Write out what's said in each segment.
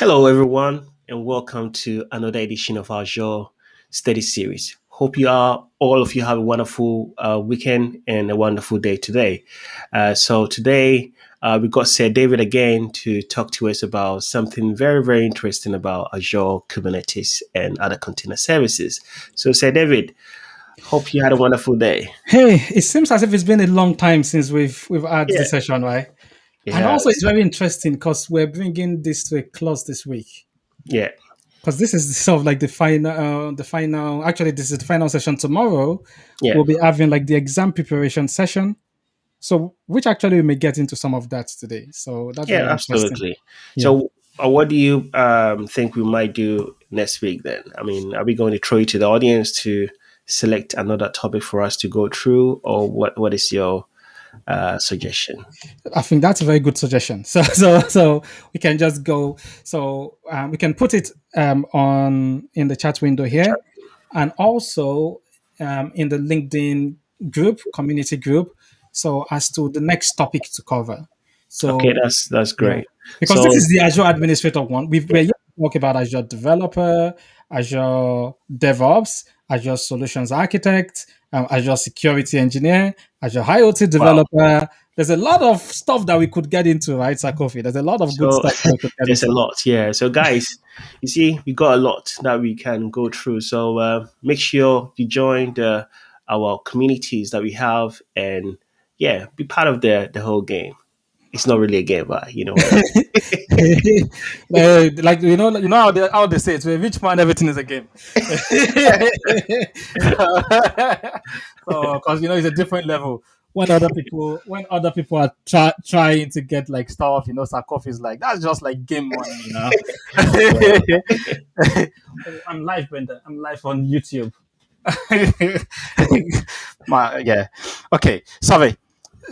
Hello, everyone, and welcome to another edition of our Azure Study Series. Hope all of you have a wonderful weekend and a wonderful day today. So today we got Sir David again to talk to us about something very, very interesting about Azure Kubernetes and other container services. So, Sir David, hope you had a wonderful day. Hey, it seems as if it's been a long time since we've had Yeah, this session, right? it And also, it's has. very interesting because we're bringing this to a close this week. Yeah, Because this is sort of like the final, the final. Actually, this is the final session tomorrow. yeah. We'll be having like the exam preparation session. So, which actually we may get into some of that today. So that's Yeah, very interesting. absolutely. Yeah. So, what do you think we might do next week then? I mean, are we going to throw it to the audience to select another topic for us to go through, or what is your suggestion? I think that's a very good suggestion. So we can just go. So we can put it on in the chat window here, and also in the LinkedIn group, community group. So as to the next topic to cover. Okay, So that's yeah, great. because this So, is the Azure Administrator one. yeah, We're yet to talk about Azure Developer, Azure DevOps, Azure Solutions Architect, Azure Security Engineer, Azure IoT wow. Developer. There's a lot of stuff that we could get into, right, Sakofi? There's a lot of good So stuff that we could get there's a into. lot, yeah. So, guys, you see, we got a lot that we can go through. So, make sure you join our communities that we have, and yeah, be part of the whole game. It's not really a game, but you know what I mean. Like how they say it. To a rich man, everything is a game. So, because it's a different level. When other people are trying to get like stuff, Sarkov is like that's just like game money. Well, I'm live, Brenda. I'm live on YouTube. Yeah. Okay. Sorry.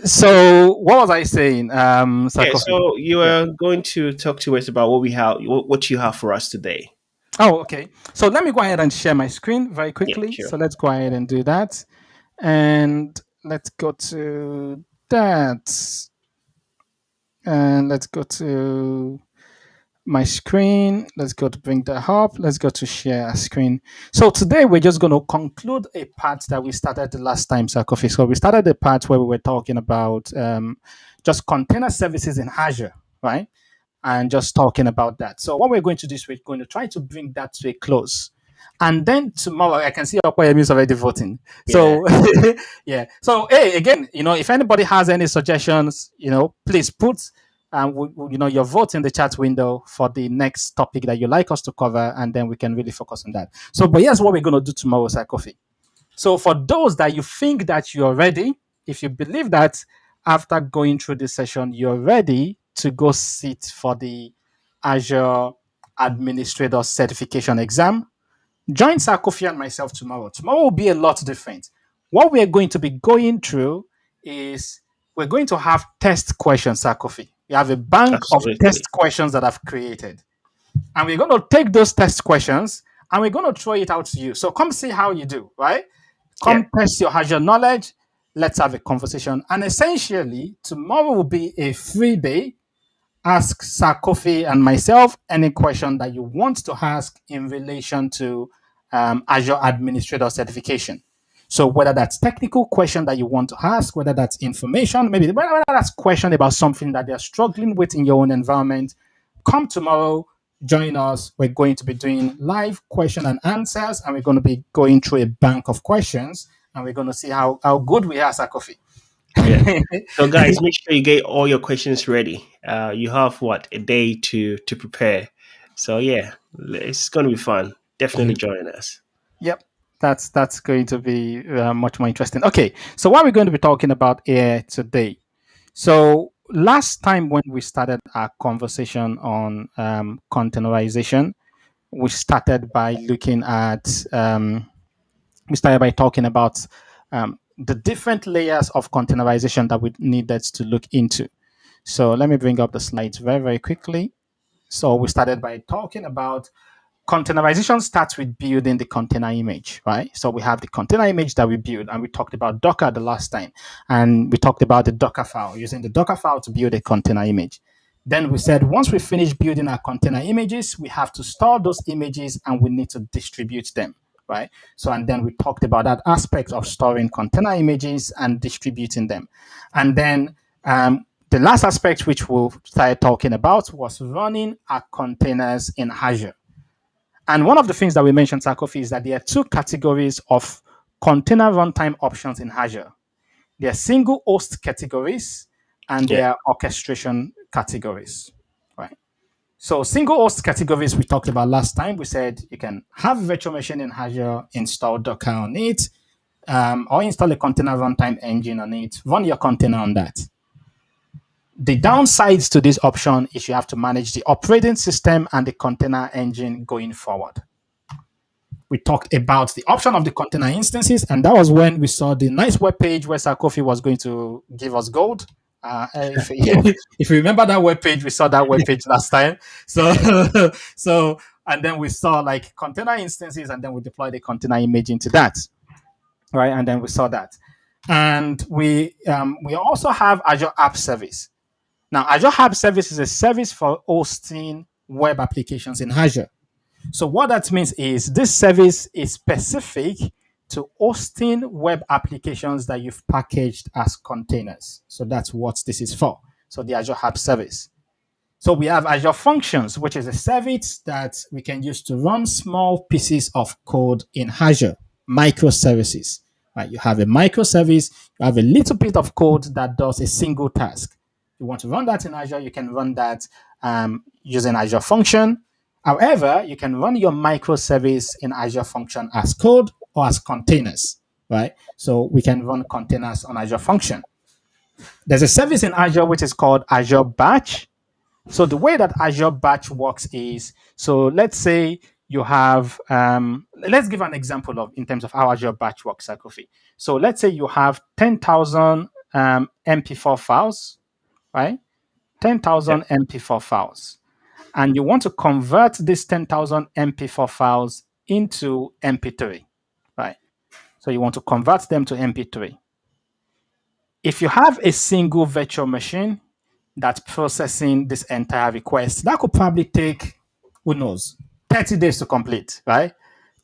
So what was I saying? yeah, Sarkov. so you Yeah. are going to talk to us about what you have for us today. Oh, okay. So let me go ahead and share my screen very Yeah, quickly. sure. So let's go ahead and do that. And let's go to that. And let's go to my screen. Let's go to bring that up. Let's go to share a screen. So today we're just going to conclude a part that we started the last time, Sarkophis. So we started the part where we were talking about just container services in Azure, right? And just talking about that. So what we're going to do is we're going to try to bring that to a close. And then tomorrow, I can see Okoyemi is already voting. Yeah. So, yeah. So, hey, again, if anybody has any suggestions, please put, your vote in the chat window for the next topic that you like us to cover, and then we can really focus on that. So, but here's what we're going to do tomorrow, Sir Kofi. So, for those that you think that you're ready, if you believe that after going through this session, you're ready to go sit for the Azure Administrator Certification exam, join Sarkofi and myself tomorrow. Tomorrow will be a lot different. What we are going to be going through is we're going to have test questions, Sarkofi. We have a bank of Absolutely. test questions that I've created. And we're going to take those test questions and we're going to throw it out to you. So come see how you do, right? Yeah. Come test your Azure knowledge. Let's have a conversation. And essentially, tomorrow will be a free day. Ask Sarkofi and myself any question that you want to ask in relation to Azure Administrator certification. So whether that's technical question that you want to ask, whether that's information, maybe whether that's question about something that they're struggling with in your own environment, come tomorrow, join us. We're going to be doing live question and answers, and we're going to be going through a bank of questions, and we're going to see how good we are, Sarkofi. Yeah. So, guys, make sure you get all your questions ready. You have a day to prepare. So, yeah, it's going to be fun. Definitely join us. Yep, that's going to be much more interesting. Okay, so what we're going to be talking about here today. So last time when we started our conversation on containerization, we started by looking at we started by talking about the different layers of containerization that we needed to look into. So let me bring up the slides very very quickly. So we started by talking about containerization starts with building the container image, right? So we have the container image that we build, and we talked about Docker the last time, and we talked about the Docker file, using the Docker file to build a container image. Then we said once we finish building our container images, we have to store those images and we need to distribute them, right? So, and then we talked about that aspect of storing container images and distributing them. And then the last aspect which we started talking about was running our containers in Azure. And one of the things that we mentioned, Sakofi, is that there are two categories of container runtime options in Azure. There are single host categories and Yeah. there are orchestration categories, right? So single host categories we talked about last time. We said you can have a virtual machine in Azure, install Docker on it, or install a container runtime engine on it, run your container on that. The downsides to this option is you have to manage the operating system and the container engine going forward. We talked about the option of the container instances, and that was when we saw the nice web page where Sarkofi was going to give us gold. If you remember that web page, we saw that web page last time. So, and then we saw like container instances, and then we deployed the container image into that, right? And then we saw that, and we also have Azure App Service. Now, Azure App Service is a service for hosting web applications in Azure. So what that means is this service is specific to hosting web applications that you've packaged as containers. So that's what this is for. So the Azure App Service. So we have Azure Functions, which is a service that we can use to run small pieces of code in Azure, microservices. Right? You have a microservice, you have a little bit of code that does a single task. You want to run that in Azure, you can run that using Azure Function. However, you can run your microservice in Azure Function as code or as containers, right? So we can run containers on Azure Function. There's a service in Azure which is called Azure Batch. So the way that Azure Batch works is, so let's say you have, let's give an example of in terms of how Azure Batch works, Kofi. So let's say you have 10,000 MP4 files, right? 10,000 MP4 files. And you want to convert these 10,000 MP4 files into MP3, right? So you want to convert them to MP3. If you have a single virtual machine that's processing this entire request, that could probably take, who knows, 30 days to complete, right?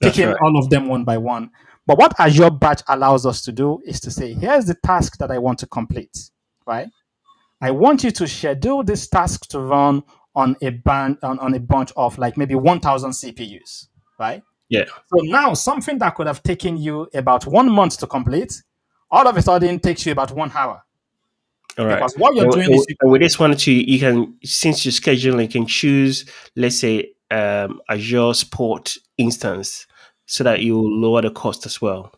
That's Taking right. all of them one by one. But what Azure Batch allows us to do is to say, here's the task that I want to complete, right? I want you to schedule this task to run on a bunch of like maybe 1,000 CPUs, right? Yeah. So now something that could have taken you about 1 month to complete, all of a sudden takes you about 1 hour. All right. Because what you're doing is And with this one too, you can, since you're scheduling, you can choose, let's say, Azure Sport instance, so that you lower the cost as well.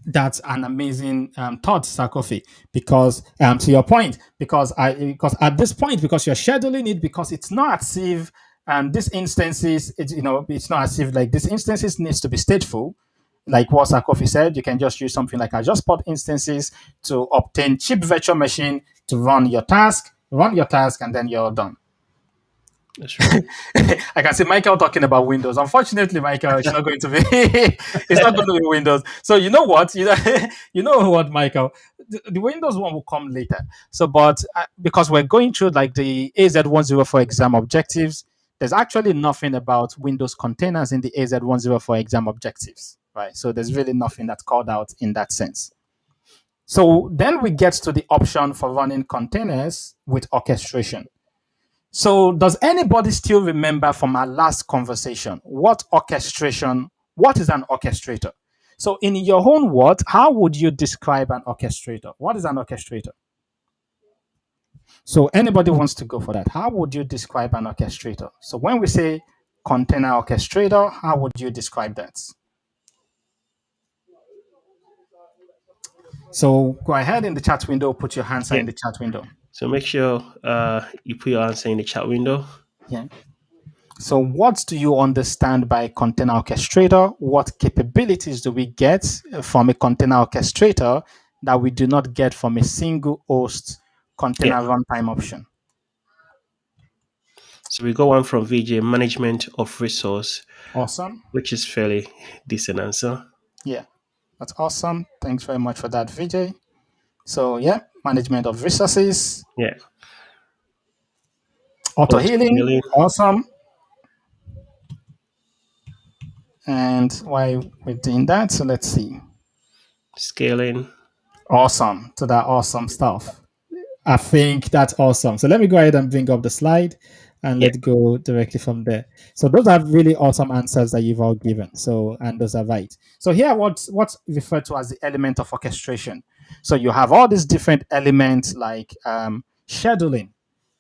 that's an amazing thought, Sakofi, because to your point, because at this point, because you're scheduling it, because it's not as if these instances, it's not as if like these instances needs to be stateful. Like what Sakofi said, you can just use something like Azure Spot instances to obtain cheap virtual machine to run your task, and then you're done. That's right. I can see Michael talking about Windows. Unfortunately, Michael, it's not going to be. It's not going to be Windows. So you know what? You know what, Michael? The Windows one will come later. So, but because we're going through like the AZ-104 exam objectives, there's actually nothing about Windows containers in the AZ-104 exam objectives, right? So there's really nothing that's called out in that sense. So then we get to the option for running containers with orchestration. So, does anybody still remember from our last conversation what is an orchestrator? So, in your own words, how would you describe an orchestrator? What is an orchestrator? So, anybody wants to go for that? How would you describe an orchestrator? So, when we say container orchestrator, how would you describe that? So, go ahead in the chat window, put your answer Yeah. in the chat window. So make sure you put your answer in the chat window. Yeah. So, what do you understand by container orchestrator? What capabilities do we get from a container orchestrator that we do not get from a single host container runtime option? So we got one from VJ, management of resource, Awesome. which is fairly decent answer. Yeah, that's awesome. Thanks very much for that, VJ. So, yeah, management of resources. Yeah. Auto Auto healing, healing, awesome. And while we're doing that, so let's see. scaling. Awesome. So that awesome stuff. I think that's awesome. So let me go ahead and bring up the slide and Yeah, let's go directly from there. So those are really awesome answers that you've all given. So, and those are right. So here, what's referred to as the element of orchestration. So you have all these different elements like scheduling,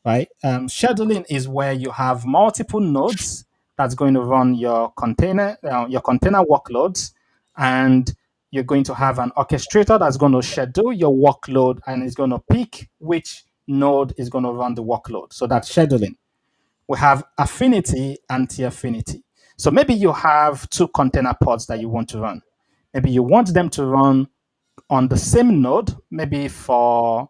right? Scheduling is where you have multiple nodes that's going to run your container workloads, and you're going to have an orchestrator that's going to schedule your workload and is going to pick which node is going to run the workload. So that's scheduling. We have affinity, anti-affinity. So maybe you have two container pods that you want to run. Maybe you want them to run on the same node, maybe for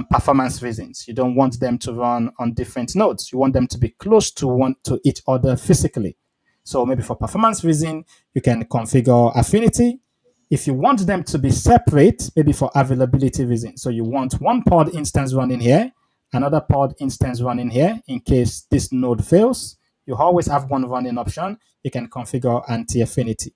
performance reasons. You don't want them to run on different nodes. You want them to be close to each other physically. So maybe for performance reason, you can configure affinity. If you want them to be separate, maybe for availability reasons. So you want one pod instance running here, another pod instance running here in case this node fails. You always have one running option. You can configure anti-affinity.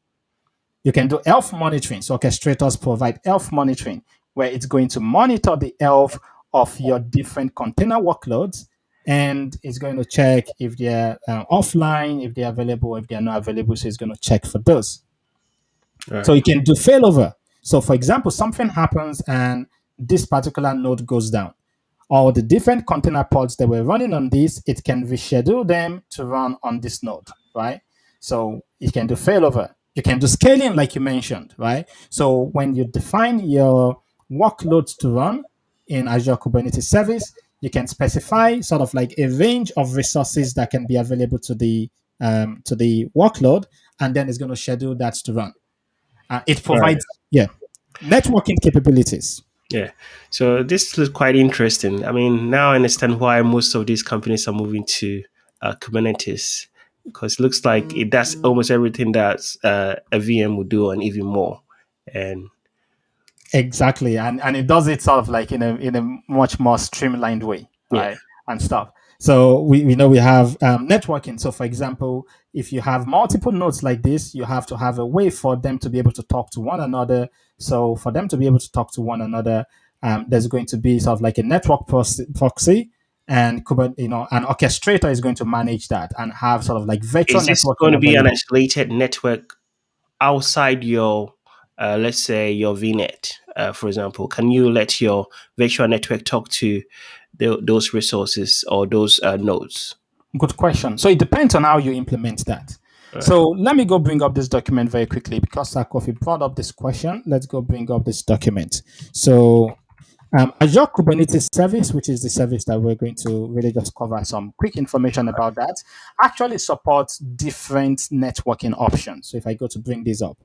You can do health monitoring. So orchestrators provide health monitoring, where it's going to monitor the health of your different container workloads, and it's going to check if they're offline, if they're available, if they're not available. So it's going to check for those. So right, you can do failover. So for example, something happens and this particular node goes down. All the different container pods that were running on this, it can reschedule them to run on this node, right? So you can do failover. You can do scaling, like you mentioned, right? So when you define your workloads to run in Azure Kubernetes Service, you can specify sort of like a range of resources that can be available to the workload, and then it's going to schedule that to run. It right. provides, yeah, networking capabilities. Yeah. So this looks quite interesting. I mean, now I understand why most of these companies are moving to Kubernetes, because it looks like it does almost everything that a VM would do and even more. And Exactly, and it does it sort of like in a much more streamlined way, yeah, right, and stuff. So we know we have networking. So for example, if you have multiple nodes like this, you have to have a way for them to be able to talk to one another. So for them to be able to talk to one another, there's going to be sort of like a network proxy, and an orchestrator is going to manage that and have sort of like virtual is this going networking to be an available. isolated network outside your, let's say, your VNet, for example? Can you let your virtual network talk to those resources or those nodes? Good question. So it depends on how you implement that. Right. So let me go bring up this document very quickly because Sakofi brought up this question. Let's go bring up this document. So Azure Kubernetes Service, which is the service that we're going to really just cover some quick information about that, actually supports different networking options. So if I go to bring this up,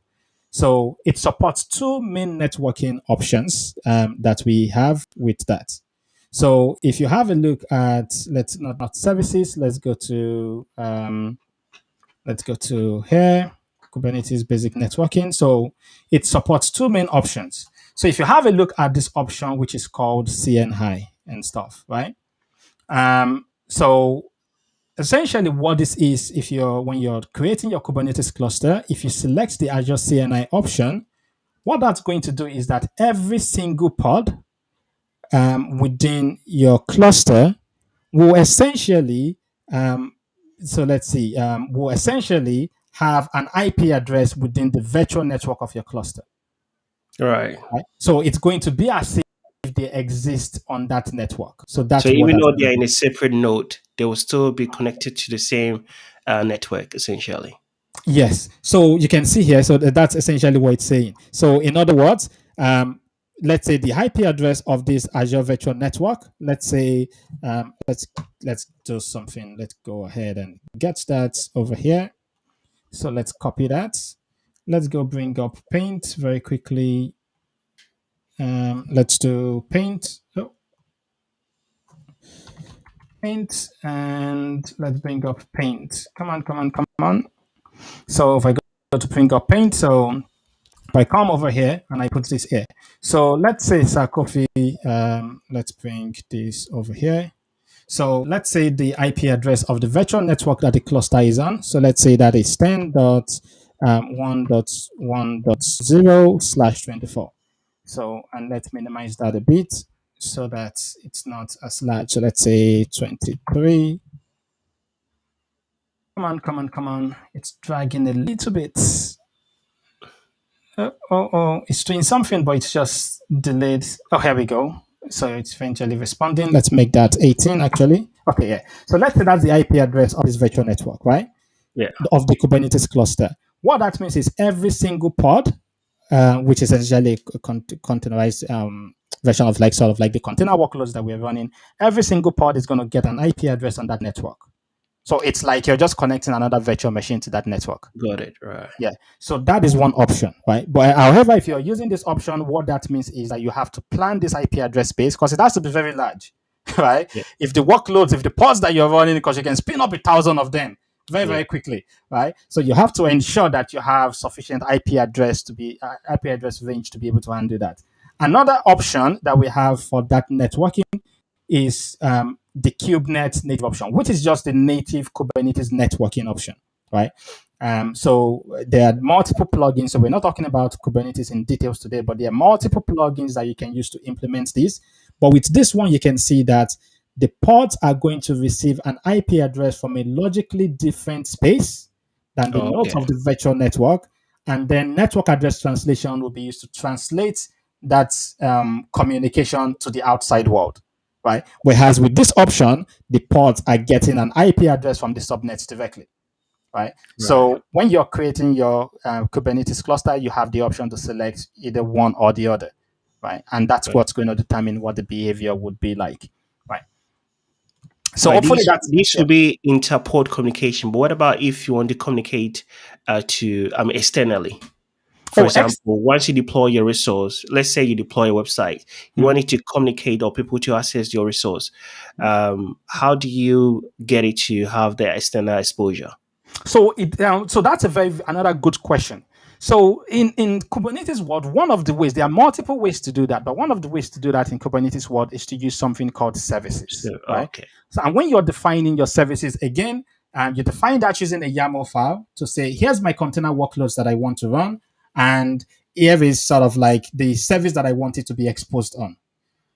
so it supports two main networking options that we have with that. So if you have a look at, let's not services, let's go to here, Kubernetes basic networking. So it supports two main options. So if you have a look at this option, which is called CNI and stuff, right? So essentially what this is, if you're when you're creating your Kubernetes cluster, if you select the Azure CNI option, what that's going to do is that every single pod within your cluster will essentially, um, so let's see, will essentially have an IP address within the virtual network of your cluster. Right. Right? So it's going to be as if they exist on that network. So So that's what even that's though going they to are in do. a separate node, they will still be connected to the same network, essentially. Yes. So you can see here. So that's essentially what it's saying. So in other words, let's say the IP address of this Azure Virtual Network. Let's say let's do something. Let's go ahead and get that over here. So let's copy that. Let's go bring up Paint very quickly. Let's do Paint. Oh, Paint, and let's bring up Paint. Come on, come on, come on. So if I go to bring up Paint, so if I come over here and I put this here, so let's say Sakofi, let's bring this over here. So let's say the IP address of the virtual network that the cluster is on. So let's say that is 10.1.1.0/24. So, and let's minimize that a bit so that it's not as large. So let's say 23. Come on, come on, come on. It's dragging a little bit. It's doing something, but it's just delayed. Oh, here we go. So it's eventually responding. Let's make that 18 actually. Okay, yeah. So let's say that's the IP address of this virtual network, right? Yeah. Of the Kubernetes cluster. What that means is every single pod, which is essentially a containerized version of like sort of like the container workloads that we're running, every single pod is going to get an IP address on that network. So it's like you're just connecting another virtual machine to that network. Got it. Right. Yeah. So that is one option, right? But however, if you're using this option, what that means is that you have to plan this IP address space because it has to be very large, right? Yeah. If the workloads, if the pods that you're running, because you can spin up 1,000 of them very, very quickly, right? So you have to ensure that you have sufficient IP address range to be able to handle that. Another option that we have for that networking is the KubeNet native option, which is just the native Kubernetes networking option, right? So there are multiple plugins. So we're not talking about Kubernetes in details today, but there are multiple plugins that you can use to implement this. But with this one, you can see that the pods are going to receive an IP address from a logically different space than the nodes of the virtual network. And then network address translation will be used to translate that communication to the outside world, right? Whereas with this option, the pods are getting an IP address from the subnets directly, right? So when you're creating your Kubernetes cluster, you have the option to select either one or the other, right? And that's what's going to determine what the behavior would be like, right? So hopefully this should be inter-pod communication. But what about if you want to communicate to externally? For example, once you deploy your resource, let's say you deploy a website, you want it to communicate or people to access your resource. How do you get it to have the external exposure? So so that's another good question. So in Kubernetes world, one of the ways, there are multiple ways to do that, but one of the ways to do that in Kubernetes world is to use something called services, right? Okay. So, and when you're defining your services, again, you define that using a YAML file to say, here's my container workloads that I want to run, and here is sort of like the service that I want it to be exposed on.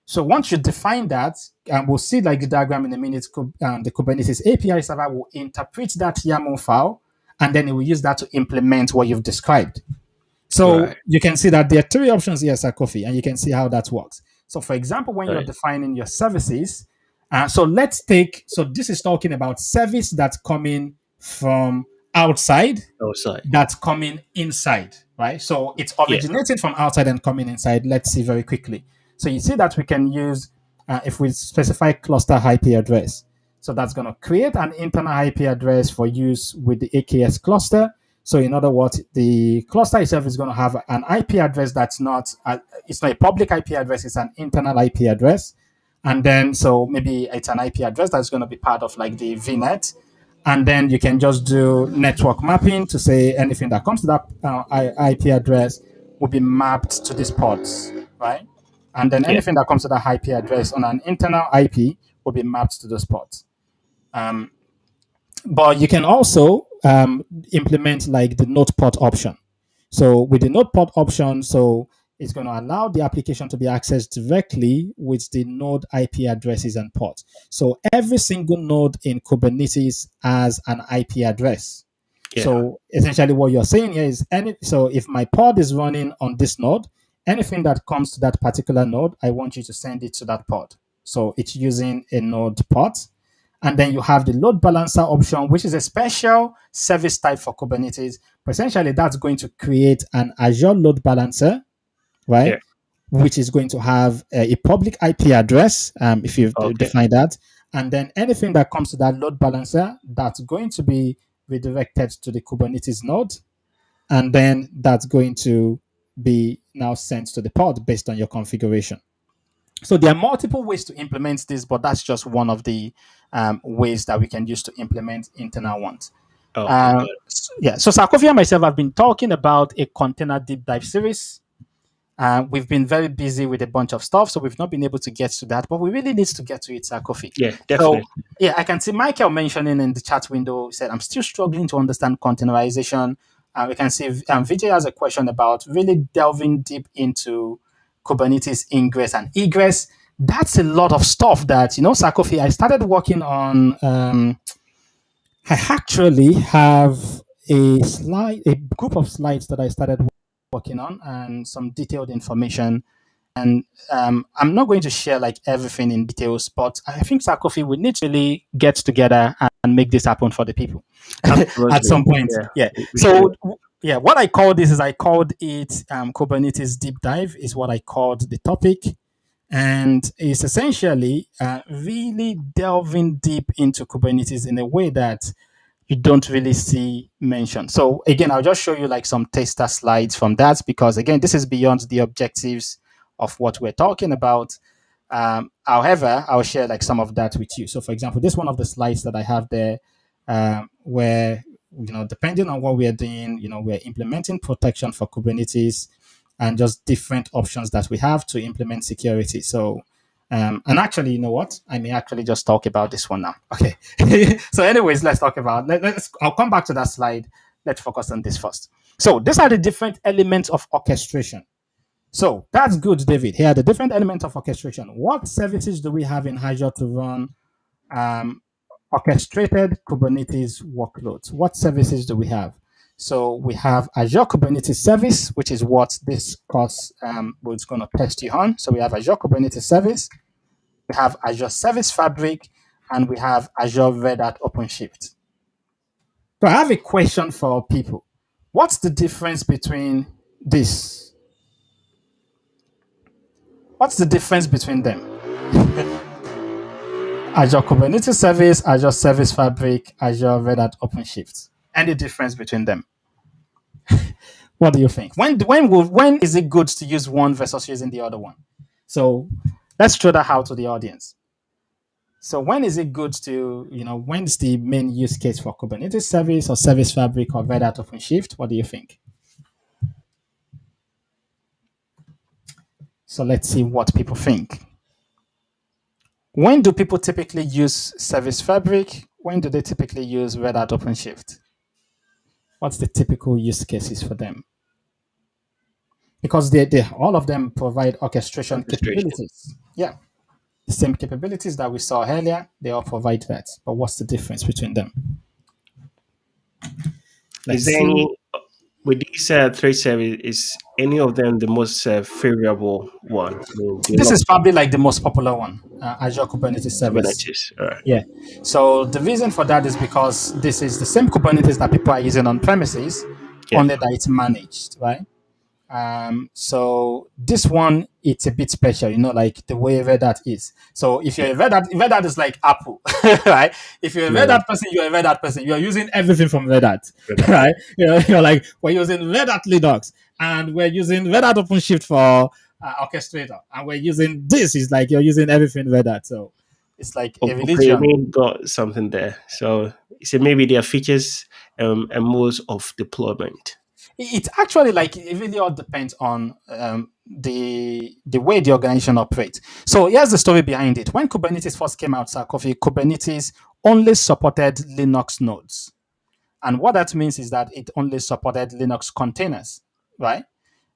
So once you define that, and we'll see like the diagram in a minute, the Kubernetes API server will interpret that YAML file, and then it will use that to implement what you've described. So you can see that there are three options here, Kofi, and you can see how that works. So for example, when you're defining your services, so this is talking about service that's coming from outside, that's coming inside, right? So it's originating from outside and coming inside. Let's see very quickly. So you see that we can use, if we specify cluster IP address. So that's going to create an internal IP address for use with the AKS cluster. So in other words, the cluster itself is going to have an IP address that's it's not a public IP address, it's an internal IP address. And then, so maybe it's an IP address that's going to be part of like the VNet. And then you can just do network mapping to say anything that comes to that IP address will be mapped to these pods, right? And then anything that comes to that IP address on an internal IP will be mapped to those pods. But you can also implement like the node pod option. So with the node pod option, so it's going to allow the application to be accessed directly with the node IP addresses and ports. So every single node in Kubernetes has an IP address. So essentially what you're saying here is, so if my pod is running on this node, anything that comes to that particular node, I want you to send it to that pod. So it's using a node port. And then you have the load balancer option, which is a special service type for Kubernetes. But essentially, that's going to create an Azure load balancer, right? Which is going to have a public IP address, if you define that. And then anything that comes to that load balancer, that's going to be redirected to the Kubernetes node. And then that's going to be now sent to the pod based on your configuration. So there are multiple ways to implement this, but that's just one of the ways that we can use to implement internal ones. So Sarkovi and myself have been talking about a container deep dive series. We've been very busy with a bunch of stuff, so we've not been able to get to that, but we really need to get to it, Sir Kofi. Yeah, So, definitely. yeah, I can see Michael mentioning in the chat window, he said, I'm still struggling to understand containerization. We can see Vijay has a question about really delving deep into Kubernetes ingress and egress. That's a lot of stuff that, Sir Kofi, I started working on. I actually have a group of slides that I started working on and some detailed information. And I'm not going to share like everything in details, but I think Sakofi would need to really get together and make this happen for the people at Absolutely. some point. Yeah, Yeah. we should. So yeah, what I call this is I called it Kubernetes deep dive is what I called the topic, and it's essentially really delving deep into Kubernetes in a way that you don't really see mentioned. So again, I'll just show you like some taster slides from that because again, this is beyond the objectives of what we're talking about. However, I'll share like some of that with you. So for example, this one of the slides that I have there, where depending on what we are doing, we're implementing protection for Kubernetes and just different options that we have to implement security. So and actually, you know what? I may actually just talk about this one now. Okay. So, anyways, let's talk about. I'll come back to that slide. Let's focus on this first. So, these are the different elements of orchestration. So that's good, David. Here are the different elements of orchestration. What services do we have in Azure to run orchestrated Kubernetes workloads? What services do we have? So we have Azure Kubernetes Service, which is what this course was going to test you on. So we have Azure Kubernetes Service, we have Azure Service Fabric, and we have Azure Red Hat OpenShift. So I have a question for people. What's the difference between this? What's the difference between them? Azure Kubernetes Service, Azure Service Fabric, Azure Red Hat OpenShift. Any difference between them? What do you think? When is it good to use one versus using the other one? So let's throw that out to the audience. So when is it good to, when's the main use case for Kubernetes Service or Service Fabric or Red Hat OpenShift? What do you think? So let's see what people think. When do people typically use Service Fabric? When do they typically use Red Hat OpenShift? What's the typical use cases for them? Because they all of them provide orchestration capabilities. Yeah. The same capabilities that we saw earlier, they all provide that. But what's the difference between them? Is there any, with these three services, is any of them the most favorable one? This is probably like the most popular one, Azure Kubernetes Service. Kubernetes. All right. Yeah. So the reason for that is because this is the same Kubernetes that people are using on premises, only that it's managed, right? So this one, it's a bit special, like the way Red Hat is. So if you're a Red Hat is like Apple, right? If you're a Red Hat person, you're a Red Hat person. You're using everything from Red Hat, right? You're like, we're using Red Hat Linux and we're using Red Hat OpenShift for orchestrator. And we're using this is like, you're using everything Red Hat. So it's like a religion. We got something there. So maybe there are features and modes of deployment. It's actually like it really all depends on the way the organization operates. So here's the story behind it. When Kubernetes first came out, Sarkozy, Kubernetes only supported Linux nodes. And what that means is that it only supported Linux containers, right?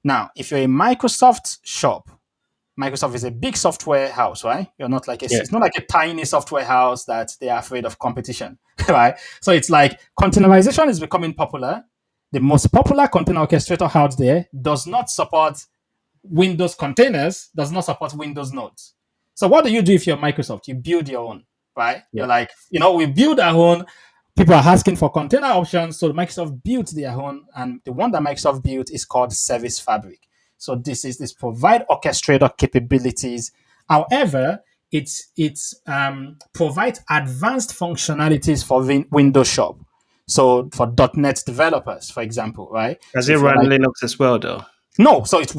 Now, if you're a Microsoft shop, Microsoft is a big software house, right? You're not like it's not like a tiny software house that they are afraid of competition, right? So it's like containerization is becoming popular. The most popular container orchestrator out there does not support Windows containers, does not support Windows nodes. So what do you do if you're Microsoft? You build your own, right? You're like, we build our own. People are asking for container options, so Microsoft built their own, and the one that Microsoft built is called Service Fabric. So this provide orchestrator capabilities. However, it's provides advanced functionalities for Windows Shop. So for .NET developers, for example, right? Does it run Linux as well, though? No, so it's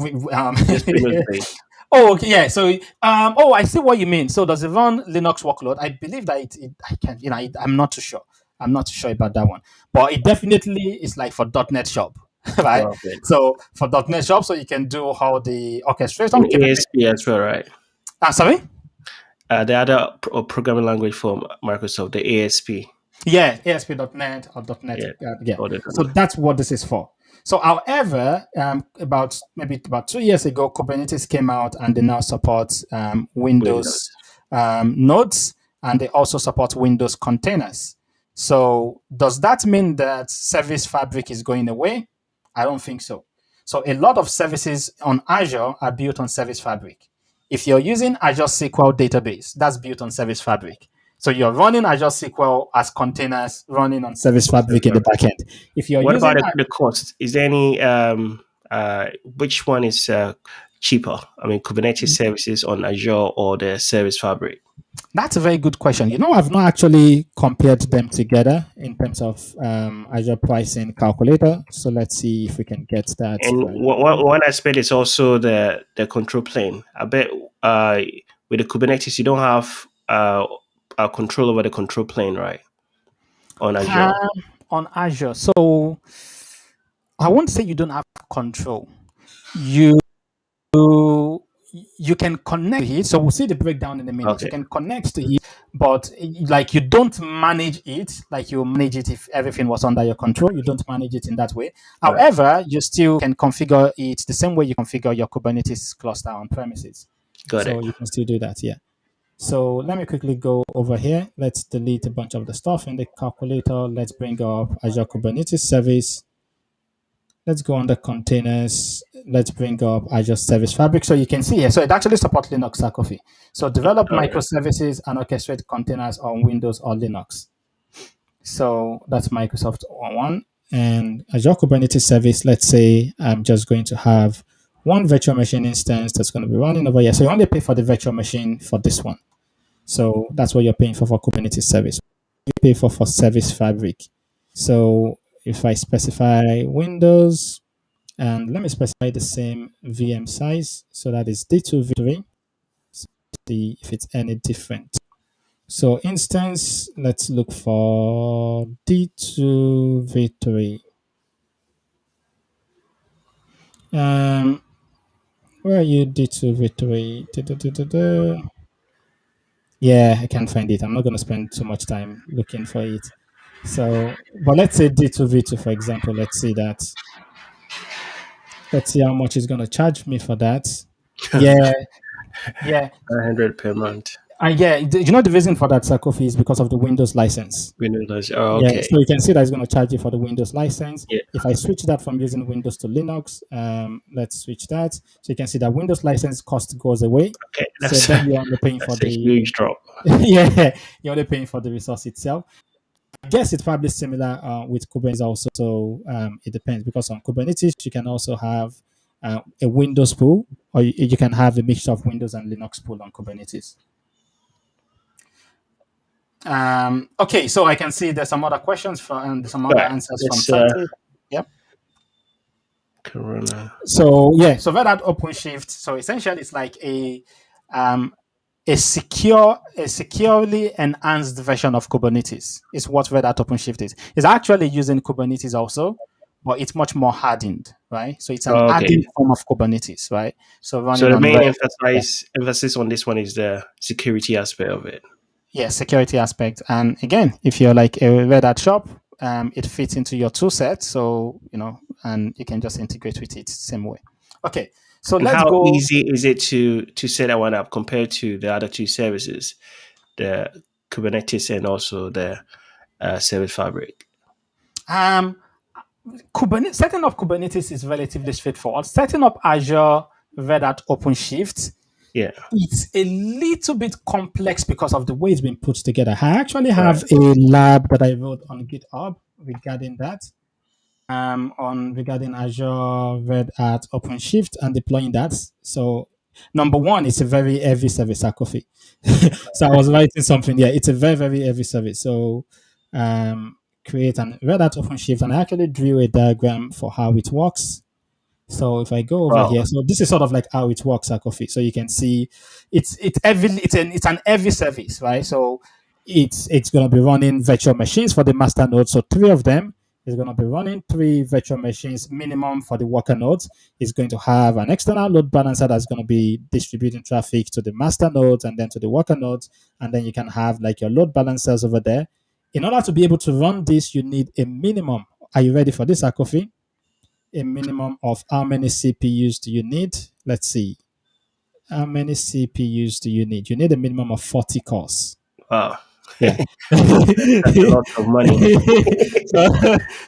oh, okay, yeah. So I see what you mean. So does it run Linux workload? I believe that I can. I'm not too sure. I'm not too sure about that one, but it definitely is like for .NET Shop. right? Perfect. So for .NET Shop, so you can do all the orchestration In capability. ASP as well, right? Sorry? The other programming language from Microsoft, the ASP. Yeah, ASP.NET or .NET. Yeah. Yeah. Other So than that's what this is for. So, however, about 2 years ago, Kubernetes came out and they now support Windows Windows. nodes, and they also support Windows containers. So, does that mean that Service Fabric is going away? I don't think so. So, a lot of services on Azure are built on Service Fabric. If you're using Azure SQL database, that's built on Service Fabric. So you're running Azure SQL as containers running on Service Fabric in the backend. If you're What using about the cost? Is there any which one is cheaper? I mean, Kubernetes services on Azure or the Service Fabric? that's a very good question. I've not actually compared them together in terms of Azure pricing calculator. So let's see if we can get that And right. one aspect is also the control plane. I bet with the Kubernetes you don't have control over the control plane, right? On Azure. On Azure, so I won't say you don't have control. You you can connect to it. So we'll see the breakdown in a minute. Okay. You can connect to it, but like you don't manage it like you manage it if everything was under your control. You don't manage it in that way. Right. However, you still can configure it the same way you configure your Kubernetes cluster on premises. Got So it. you can still do that, yeah. So let me quickly go over here. Let's delete a bunch of the stuff in the calculator. Let's bring up Azure Kubernetes Service. Let's go under containers. Let's bring up Azure Service Fabric. So you can see here, so it actually supports Linux Sarcophy. So develop microservices and orchestrate containers on Windows or Linux. So that's Microsoft one. And Azure Kubernetes Service, let's say I'm just going to have one virtual machine instance that's going to be running over here. So you only pay for the virtual machine for this one. So that's what you're paying for Kubernetes Service. You pay for Service Fabric. So if I specify Windows, and let me specify the same VM size, so that is D2 V3. See if it's any different. So instance, let's look for D2 V3. Where are you, D2 V3? Yeah, I can't find it. I'm not going to spend too much time looking for it. So, but let's say D2 V2, for example. Let's see that. Let's see how much it's going to charge me for that. Yeah, yeah. 100 per month. Yeah, the reason for that Sarcophy is because of the Windows license. Windows. Oh, Yeah, okay. so you can see that it's going to charge you for the Windows license. Yeah. If I switch that from using Windows to Linux, let's switch that. So you can see that Windows license cost goes away. Okay. So then you're only paying for a huge drop. yeah, you're only paying for the resource itself. I guess it's probably similar with Kubernetes also. So it depends, because on Kubernetes you can also have a Windows pool, or you can have a mixture of Windows and Linux pool on Kubernetes. Okay, so I can see there's some other questions and some other answers from Santi. Yep. Corona. So yeah, so Red Hat OpenShift. So essentially, it's like a securely enhanced version of Kubernetes. Is what Red Hat OpenShift is. It's actually using Kubernetes also, but it's much more hardened, right? So it's an hardened form of Kubernetes, right? So the main emphasis on this one is the security aspect of it. Yeah, security aspect. And again, if you're like a Red Hat shop, it fits into your tool set. So, and you can just integrate with it the same way. Okay. So let's go. How easy is it to set that one up compared to the other two services, the Kubernetes and also the Service Fabric? Setting up Kubernetes is relatively straightforward. Setting up Azure Red Hat OpenShift, it's a little bit complex because of the way it's been put together. I actually have a lab that I wrote on GitHub regarding that, regarding Azure Red Hat OpenShift and deploying that. So number one, it's a very heavy service, Sarcophy. So I was writing something. Yeah, it's a very, very heavy service. So create an Red Hat OpenShift, and I actually drew a diagram for how it works. So if I go over here, so this is sort of like how it works, Sarcophy. So you can see it's an heavy service, right? So it's going to be running virtual machines for the master node. So 3 of them. It's going to be running 3 virtual machines minimum for the worker nodes. It's going to have an external load balancer that's going to be distributing traffic to the master nodes and then to the worker nodes. And then you can have like your load balancers over there. In order to be able to run this, you need a minimum. Are you ready for this, Akofi? A minimum of how many CPUs do you need? Let's see. How many CPUs do you need? You need a minimum of 40 cores. Wow. Yeah. That's a lot of money.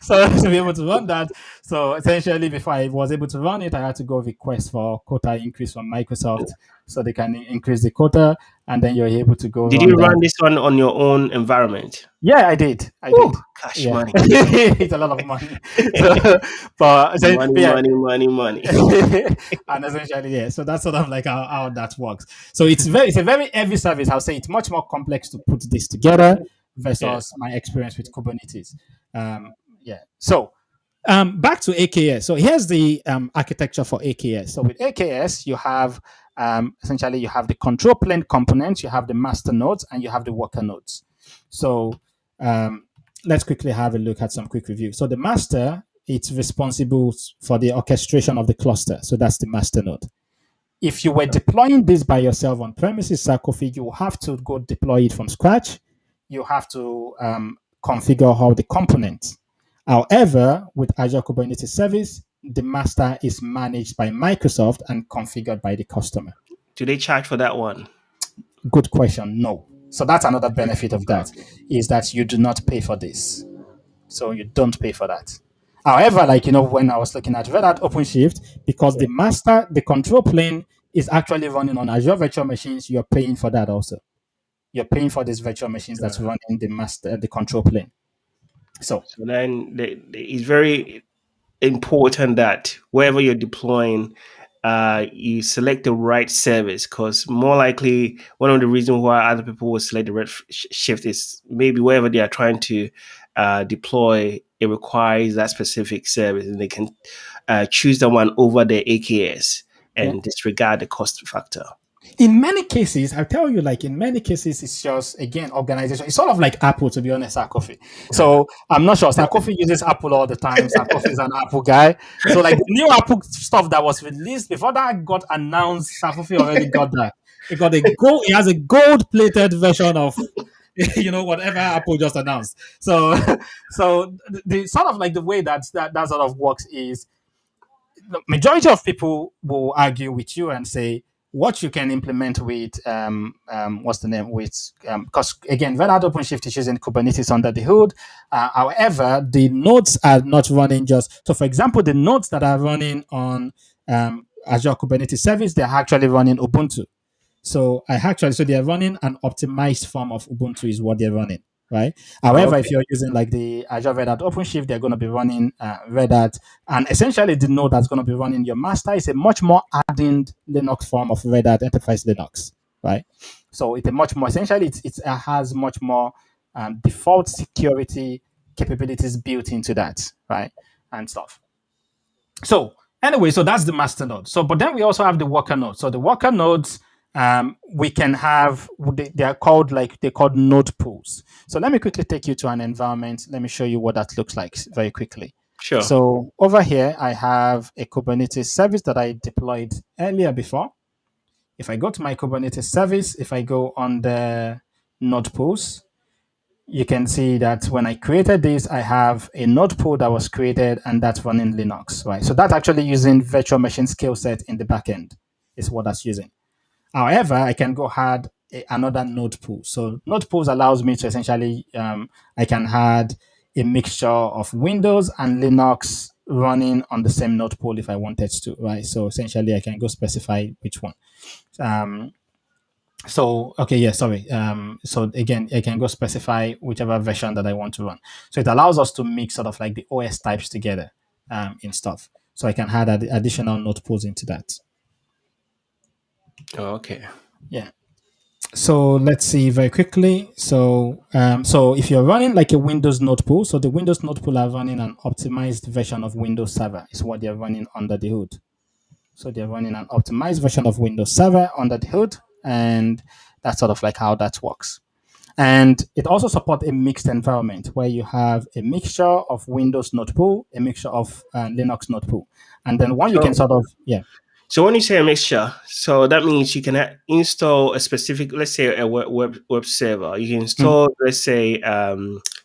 so to be able to run that, so essentially before I was able to run it, I had to go request for quota increase from Microsoft so they can increase the quota, and then you're able to go Did run you that. run this one on your own environment? Yeah, I did. Ooh, cash Yeah. money. It's a lot of money. So, but Money. and essentially, yeah. So that's sort of like how that works. So it's a very heavy service. I'll say it's much more complex to put this together versus my experience with Kubernetes. Yeah. So back to AKS. So here's the architecture for AKS. So with AKS, you have essentially you have the control plane components, you have the master nodes, and you have the worker nodes. So let's quickly have a look at some quick review. So the master, it's responsible for the orchestration of the cluster. So that's the master node. If you were deploying this by yourself on premises, Sarkophage, you have to go deploy it from scratch. You have to configure all the components. However, with Azure Kubernetes Service, the master is managed by Microsoft and configured by the customer. Do they charge for that one? Good question. No. So that's another benefit of that, is that you do not pay for this. So you don't pay for that. However, like, when I was looking at Red Hat OpenShift, because the master, the control plane is actually running on Azure virtual machines, you're paying for that also. You're paying for these virtual machines that's running the control plane. So then it's very important that wherever you're deploying, you select the right service, because more likely one of the reasons why other people will select the red shift is maybe wherever they are trying to deploy, it requires that specific service, and they can choose the one over the AKS and disregard the cost factor. In many cases, I'll tell you, like in many cases, it's just, again, organization. It's sort of like Apple, to be honest, Sarkophage. So I'm not sure. Sarkophage uses Apple all the time. Sarkophage is an Apple guy. So like the new Apple stuff that was released, before that got announced, Sarkophage already got that. It has a gold-plated version of whatever Apple just announced. So the sort of like the way that sort of works is the majority of people will argue with you and say, what you can implement with what's the name with because again, Red Hat OpenShift is using Kubernetes under the hood. However, the nodes are not running so. For example, the nodes that are running on Azure Kubernetes Service, they're actually running Ubuntu. So they are running an optimized form of Ubuntu is what they're running, right? However, if you're using like the Azure Red Hat OpenShift, they're going to be running Red Hat, and essentially the node that's going to be running your master is a much more hardened Linux form of Red Hat Enterprise Linux, right? So it's a much more, essentially it has much more default security capabilities built into that, right? And stuff. So anyway, so that's the master node. So, but then we also have the worker node. So the worker nodes, we can have, they're called node pools. So let me quickly take you to an environment. Let me show you what that looks like very quickly. Sure. So over here, I have a Kubernetes service that I deployed earlier before. If I go to my Kubernetes service, if I go on the node pools, you can see that when I created this, I have a node pool that was created, and that's running Linux, right? So that's actually using virtual machine skill set in the backend is what that's using. However, I can go add another node pool. So node pools allows me to essentially, I can add a mixture of Windows and Linux running on the same node pool if I wanted to, right? So essentially, I can go specify which one. So again, I can go specify whichever version that I want to run. So it allows us to mix sort of like the OS types together in stuff. So I can add additional node pools into that. Oh, okay. Yeah. So let's see very quickly. So if you're running like a Windows node pool, so the Windows node pool are running an optimized version of Windows Server is what they're running under the hood. So they're running an optimized version of Windows Server under the hood, and that's sort of like how that works. And it also supports a mixed environment where you have a mixture of Windows node pool, a mixture of Linux node pool. And then one you can So, sort of, yeah. so when you say a mixture, so that means you can install a specific, let's say a web server. You can Mm. install, let's say,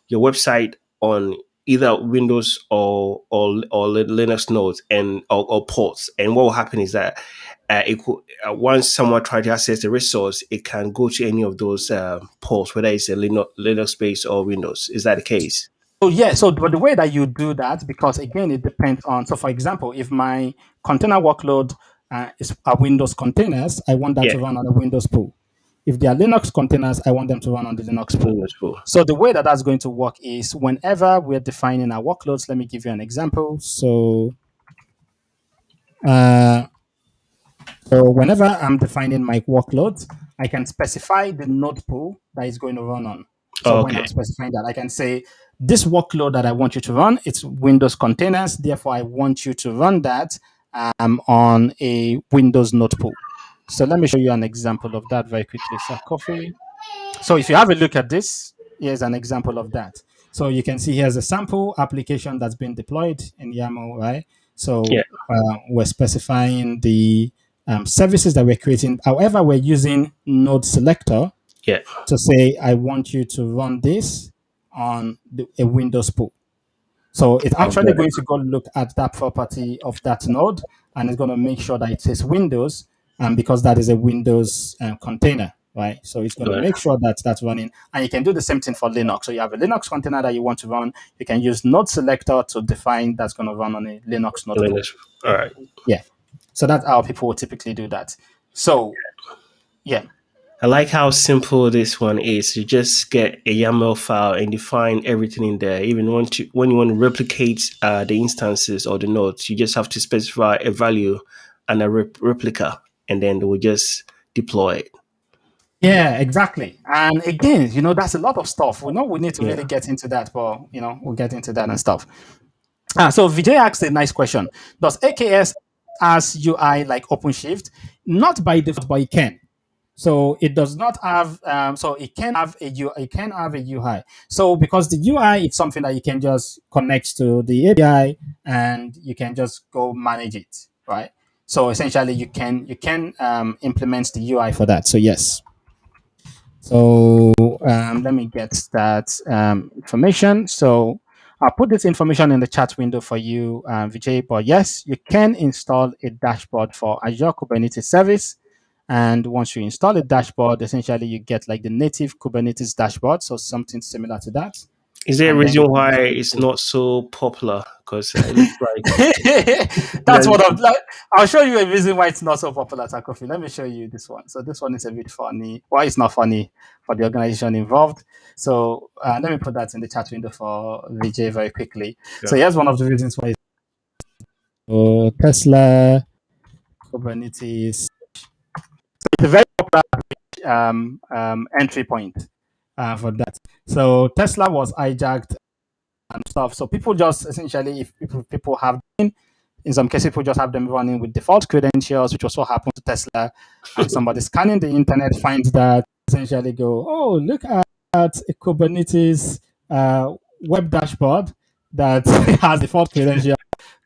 your website on either Windows or Linux nodes or ports. And what will happen is that once someone tries to access the resource, it can go to any of those ports, whether it's a Linux based or Windows. Is that the case? So yeah, so but the way that you do that, because again, it depends on. So for example, if my container workload is a Windows containers, I want that Yeah, to run on a Windows pool. If they are Linux containers, I want them to run on the Linux pool. Windows pool. So the way that that's going to work is whenever we're defining our workloads. Let me give you an example. Uh, so whenever I'm defining my workloads, I can specify the node pool that is going to run on. So when Okay, I'm specifying that, I can say this workload that I want you to run, it's Windows containers. Therefore, I want you to run that on a Windows node pool. So let me show you an example of that very quickly. So Coffee. So if you have a look at this, here's an example of that. So you can see here's a sample application that's been deployed in YAML, right? yeah, So we're specifying the services that we're creating. However, we're using node selector yeah. to say, I want you to run this on a Windows pool. So it's I've actually got it. going to go look at that property of that node, and it's going to make sure that it says Windows, because that is a Windows container, right? So it's going to Got it. make sure that that's running. And you can do the same thing for Linux. So you have a Linux container that you want to run. You can use node selector to define that's going to run on a Linux node pool. Linux. All right. Yeah. So that's how people will typically do that. So, yeah. I like how simple this one is. You just get a YAML file and define everything in there. Even when you want to replicate the instances or the nodes, you just have to specify a value and a replica, and then we'll just deploy it. Yeah, exactly. And again, that's a lot of stuff. We know we need to Yeah. really get into that, but we'll get into that and stuff. So Vijay asked a nice question. Does AKS has UI like OpenShift? Not by default, but it can. So it does not have. So it can have a UI. It can have a UI. So because the UI is something that you can just connect to the API and you can just go manage it, right? So essentially, you can implement the UI for that. So yes. So let me get that information. So I'll put this information in the chat window for you, Vijay. But yes, you can install a dashboard for Azure Kubernetes Service. And once you install a dashboard, essentially you get like the native Kubernetes dashboard. So something similar to that. Is there a And then reason you can why use it's it. not so popular? Because it looks like That's that. what I'm like. I'll show you a reason why it's not so popular, Takofi. Let me show you this one. So this one is a bit funny. Why it's not funny for the organization involved. So let me put that in the chat window for Vijay very quickly. Yeah. So here's one of the reasons why. Tesla Kubernetes. It's a very popular entry point for that. So Tesla was hijacked and stuff. So people just essentially, if people have, in some cases, people just have them running with default credentials, which was what happened to Tesla. And somebody scanning the internet finds that, essentially go, oh, look at a Kubernetes web dashboard that has default credentials,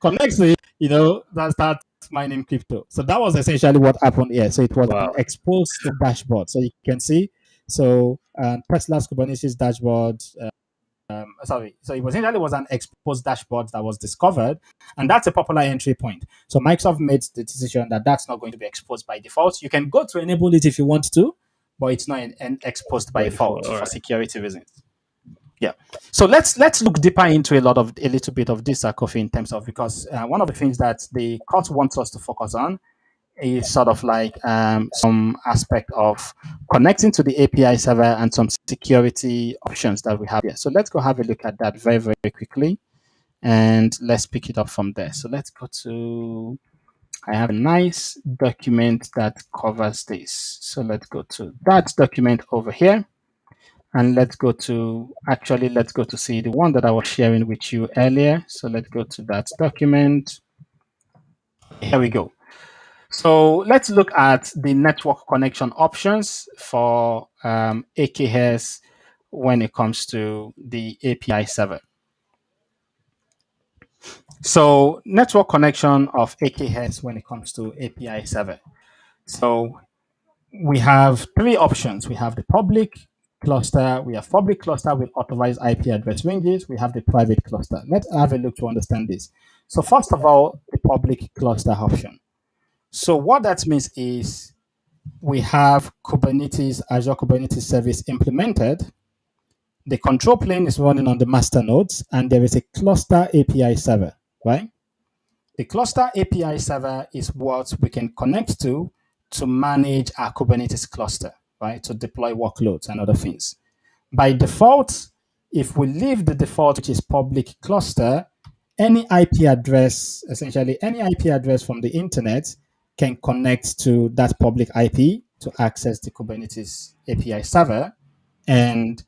connects it, that starts mining crypto. So that was essentially what happened here. So it was an Wow. exposed dashboard. So you can see, so Tesla's Kubernetes dashboard, so it was essentially was an exposed dashboard that was discovered, and that's a popular entry point. So Microsoft made the decision that that's not going to be exposed by default. You can go to enable it if you want to, but it's not exposed by By default default. All for right. security reasons. Yeah. So let's look deeper into a little bit of this, Kofi, in terms of, because one of the things that the court wants us to focus on is sort of like some aspect of connecting to the API server and some security options that we have here. So let's go have a look at that very, very quickly, and let's pick it up from there. So let's go to, I have a nice document that covers this. So let's go to that document over here. And let's go to see the one that I was sharing with you earlier. So let's go to that document. Here we go. So let's look at the network connection options for AKS. when it comes to the API server. So network connection of AKS when it comes to API server. So we have three options. We have the public cluster. We have public cluster with authorized IP address ranges. We have the private cluster. Let's have a look to understand this. So first of all, the public cluster option. So what that means is we have Kubernetes, Azure Kubernetes service implemented. The control plane is running on the master nodes, and there is a cluster API server, right? The cluster API server is what we can connect to manage our Kubernetes cluster, right? To deploy workloads and other things. By default, if we leave the default, which is public cluster, any IP address, essentially any IP address from the internet can connect to that public IP to access the Kubernetes API server and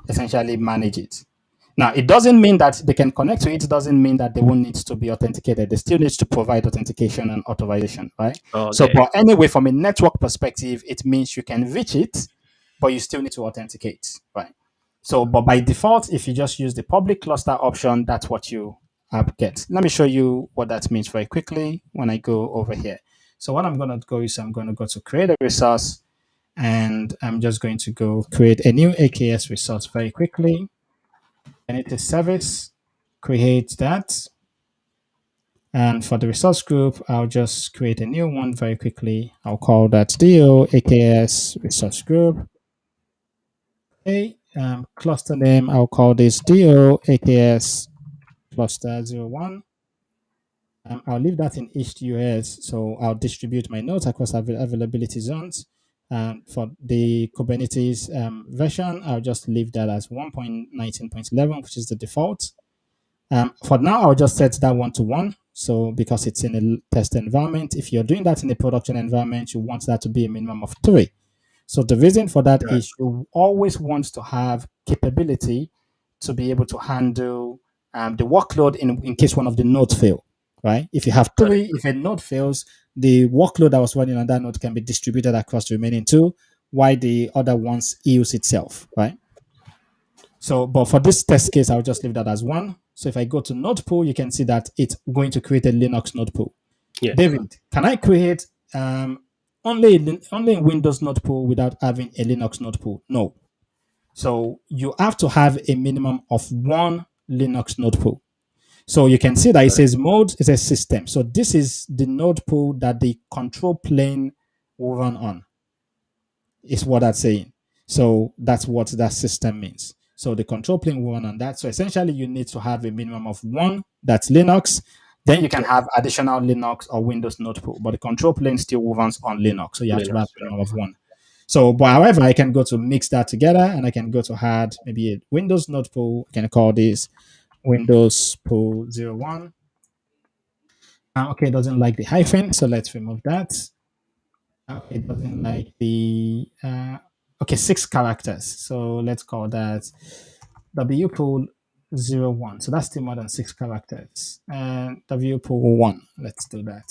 essentially manage it. Now, it doesn't mean that they can connect to it. It doesn't mean that they won't need to be authenticated. They still need to provide authentication and authorization, right? Okay. So, but anyway, from a network perspective, it means you can reach it, but you still need to authenticate, right? So, but by default, if you just use the public cluster option, that's what you get. Let me show you what that means very quickly when I go over here. So what I'm going to go is I'm going to go to create a resource, and I'm just going to go create a new AKS resource very quickly. And it is service, create that. And for the resource group, I'll just create a new one very quickly. I'll call that DO AKS resource group. Okay, cluster name, I'll call this DO AKS cluster 01. I'll leave that in HDUS, so I'll distribute my nodes across availability zones. For the Kubernetes version, I'll just leave that as 1.19.11, which is the default. For now, I'll just set that 1 to 1. So because it's in a test environment, if you're doing that in a production environment, you want that to be a minimum of 3. So the reason for that is you always want to have capability to be able to handle the workload in case one of the nodes fail, right? If you have 3, if a node fails, the workload that was running on that node can be distributed across the remaining 2, while the other ones use itself, right? So, but for this test case, I'll just leave that as 1. So if I go to node pool, you can see that it's going to create a Linux node pool. Yes. David, can I create only in Windows node pool without having a Linux node pool? No. So you have to have a minimum of 1 Linux node pool. So you can see that it says mode is a system. So this is the node pool that the control plane will run on, is what that's saying. So that's what that system means. So the control plane will run on that. So essentially you need to have a minimum of 1 that's Linux. Then you can have additional Linux or Windows node pool, but the control plane still runs on Linux. So you have to have a minimum of 1. So, but however, I can go to mix that together, and I can go to add maybe a Windows node pool. I can call this Windows pool 01. Okay, it doesn't like the hyphen, so let's remove that. Okay, it doesn't like the 6 characters. So let's call that W pool 01. So that's still more than 6 characters. And W pool 1. Let's do that.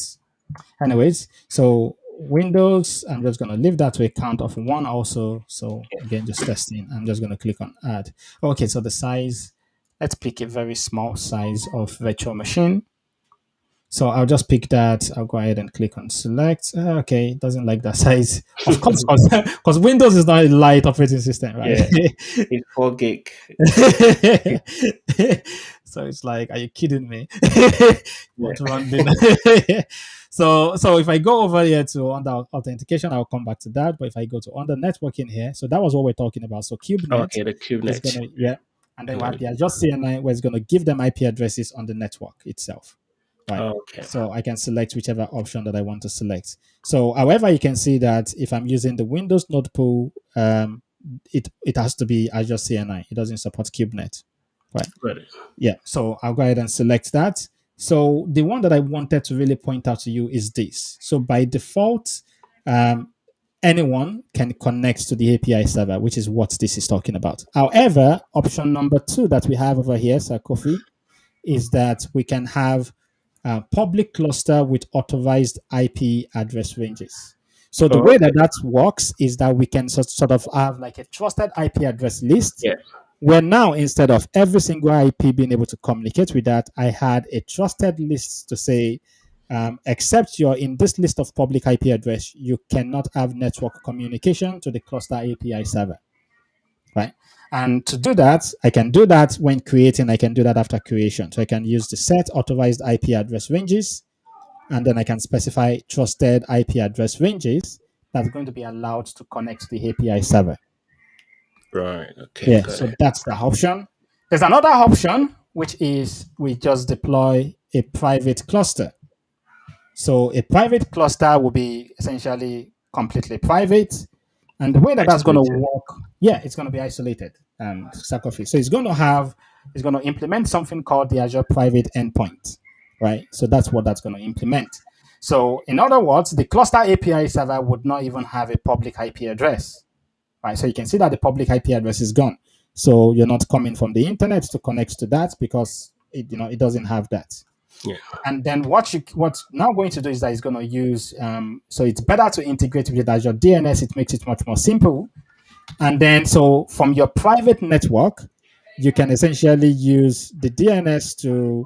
Anyways, so Windows, I'm just going to leave that to a count of 1 also. So again, just testing. I'm just going to click on add. Okay, so the size, let's pick a very small size of virtual machine. So I'll just pick that. I'll go ahead and click on select. Okay, it doesn't like that size. Of course, because Windows is not a light operating system, right? Yeah, it's 4 gig. So it's like, are you kidding me? So if I go over here to under authentication, I'll come back to that. But if I go to under networking here, so that was what we're talking about. So Kubernetes. Okay, the Kubernetes. And then we have the Azure CNI, where it's going to give them IP addresses on the network itself. Right. Okay. So I can select whichever option that I want to select. So, however, you can see that if I'm using the Windows node pool, it has to be Azure CNI. It doesn't support Kubernetes. Right. Yeah. So I'll go ahead and select that. So the one that I wanted to really point out to you is this. So by default, anyone can connect to the API server, which is what this is talking about. However, option number 2 that we have over here, Sir Kofi, is that we can have public cluster with authorized IP address ranges. So the Oh, way that okay. that works is that we can sort of have like a trusted IP address list, Yeah. where now instead of every single IP being able to communicate with that, I had a trusted list to say, except you're in this list of public IP address, you cannot have network communication to the cluster API server, right? And to do that, I can do that when creating, I can do that after creation. So I can use the set authorized IP address ranges, and then I can specify trusted IP address ranges that's going to be allowed to connect to the API server. Right. Okay. Yeah, Got so it. that's the option. There's another option, which is we just deploy a private cluster. So a private cluster will be essentially completely private. And the way that that's going to Isolated. work, yeah, it's going to be isolated sacrifice. So it's going to implement something called the Azure Private Endpoint, right? So that's what that's going to implement. So in other words, the cluster API server would not even have a public IP address, right? So you can see that the public IP address is gone. So you're not coming from the internet to connect to that because it doesn't have that. Yeah. And then what's now going to do is that it's going to use so it's better to integrate with Azure DNS. It makes it much more simple. And then so from your private network, you can essentially use the DNS to